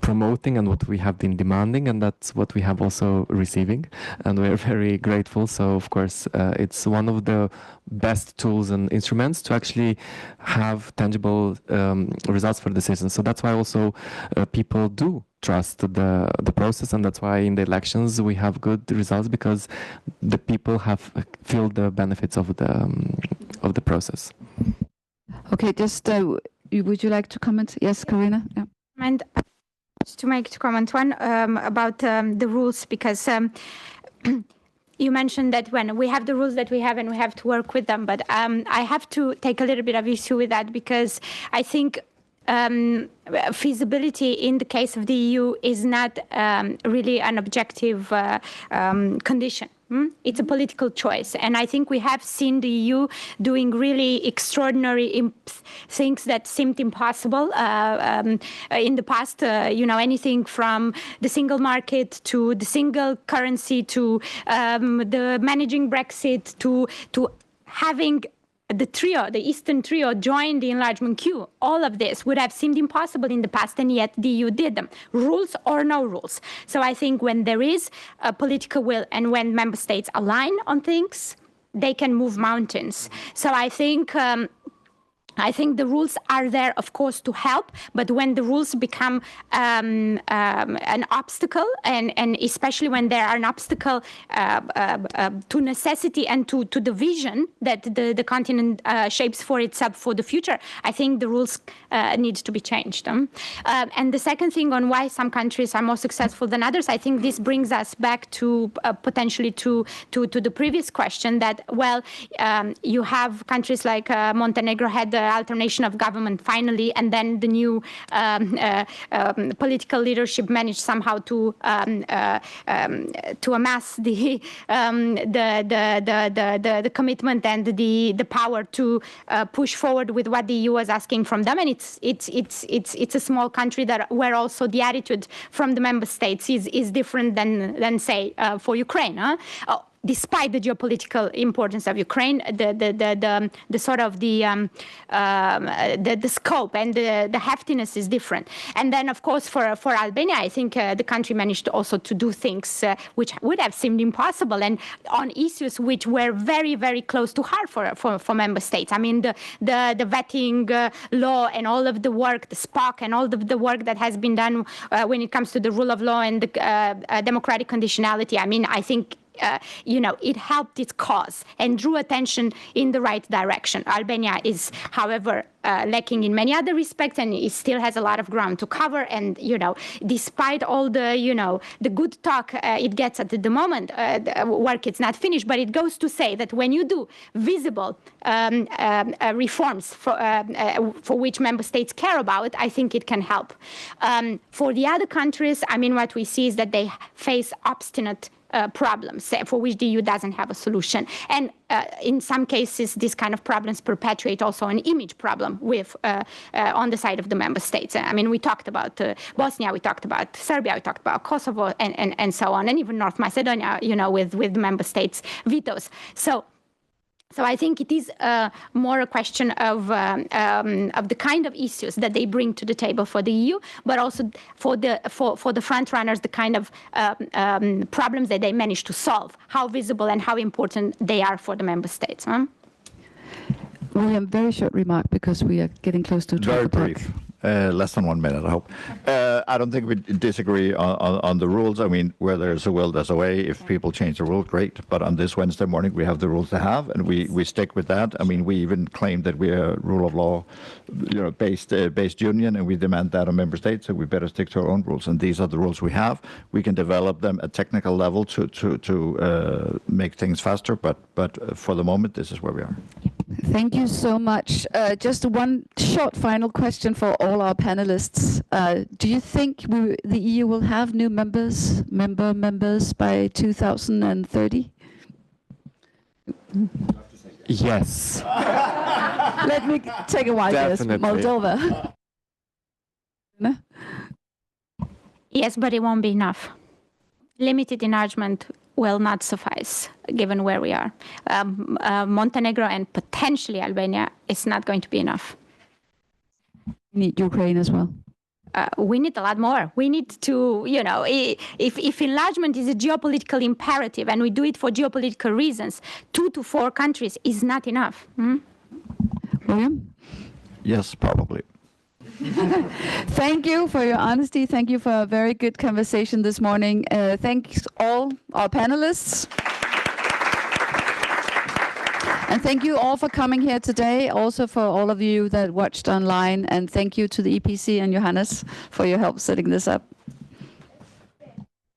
[SPEAKER 2] promoting and what we have been demanding, and that's what we have also receiving, and we're very grateful. So, of course, it's one of the best tools and instruments to actually have tangible results for the citizens. So that's why also people do trust the process, and that's why in the elections we have good results, because the people have feel the benefits of the process.
[SPEAKER 3] Okay, just would you like to comment? Yes, Corina? Yeah.
[SPEAKER 6] And just to make to comment one about the rules, because you mentioned that when we have the rules that we have and we have to work with them, but I have to take a little bit of issue with that, because I think feasibility in the case of the EU is not really an objective condition. It's a political choice, and I think we have seen the EU doing really extraordinary things that seemed impossible in the past. Anything from the single market to the single currency to the managing Brexit to having the Eastern Trio joined the enlargement queue. All of this would have seemed impossible in the past, and yet the EU did them, rules or no rules. So I think when there is a political will and when member states align on things, they can move mountains. So I think the rules are there, of course, to help, but when the rules become an obstacle, and especially when they are an obstacle to necessity and to the vision that the continent shapes for itself for the future, I think the rules need to be changed. And the second thing on why some countries are more successful than others, I think this brings us back to potentially to the previous question that, you have countries like Montenegro had the alternation of government finally, and then the new political leadership managed somehow to amass the commitment and the power to push forward with what the EU was asking from them. And it's a small country where also the attitude from the member states is different than say for Ukraine. Despite the geopolitical importance of Ukraine, the sort of the scope and the heftiness is different. And then, of course, for Albania, I think the country managed also to do things which would have seemed impossible, and on issues which were very, very close to heart for member states. I mean, the vetting law and all of the work, the SPOC and all of the work that has been done when it comes to the rule of law and the democratic conditionality. I mean, I think it helped its cause and drew attention in the right direction. Albania is, however, lacking in many other respects, and it still has a lot of ground to cover. And, despite all the, the good talk it gets at the moment, work it's not finished, but it goes to say that when you do visible reforms for which member states care about, I think it can help. For the other countries, I mean, what we see is that they face obstinate problems for which the EU doesn't have a solution. And in some cases, these kind of problems perpetuate also an image problem with on the side of the member states. I mean, we talked about Bosnia, we talked about Serbia, we talked about Kosovo, and so on, and even North Macedonia, with member states' vetoes. So So I think it is more a question of the kind of issues that they bring to the table for the EU, but also for the front runners, the kind of problems that they manage to solve, how visible and how important they are for the member states.
[SPEAKER 3] William, very short remark because we are getting close to 12 o'clock.
[SPEAKER 1] Very brief. Less than 1 minute, I hope. I don't think we disagree on the rules. I mean, where there's a will, there's a way. If people change the rule, great. But on this Wednesday morning, we have the rules to have, and we stick with that. I mean, we even claim that we're a rule of law, based union, and we demand that on member states. So we better stick to our own rules. And these are the rules we have. We can develop them at technical level to make things faster. But for the moment, this is where we are.
[SPEAKER 3] Thank you so much. Just one short final question for all our panelists. Do you think the EU will have new members by 2030?
[SPEAKER 2] Yes.
[SPEAKER 3] Let me take a wild guess. Moldova.
[SPEAKER 6] Yes, but it won't be enough. Limited enlargement will not suffice, given where we are. Montenegro and potentially Albania is not going to be enough.
[SPEAKER 3] We need Ukraine as well.
[SPEAKER 6] We need a lot more. We need to, if enlargement is a geopolitical imperative and we do it for geopolitical reasons, 2 to 4 countries is not enough.
[SPEAKER 3] William?
[SPEAKER 1] Yes, probably.
[SPEAKER 3] Thank you for your honesty. Thank you for a very good conversation this morning. Thanks all our panelists. And thank you all for coming here today, also for all of you that watched online. And thank you to the EPC and Johannes for your help setting this up.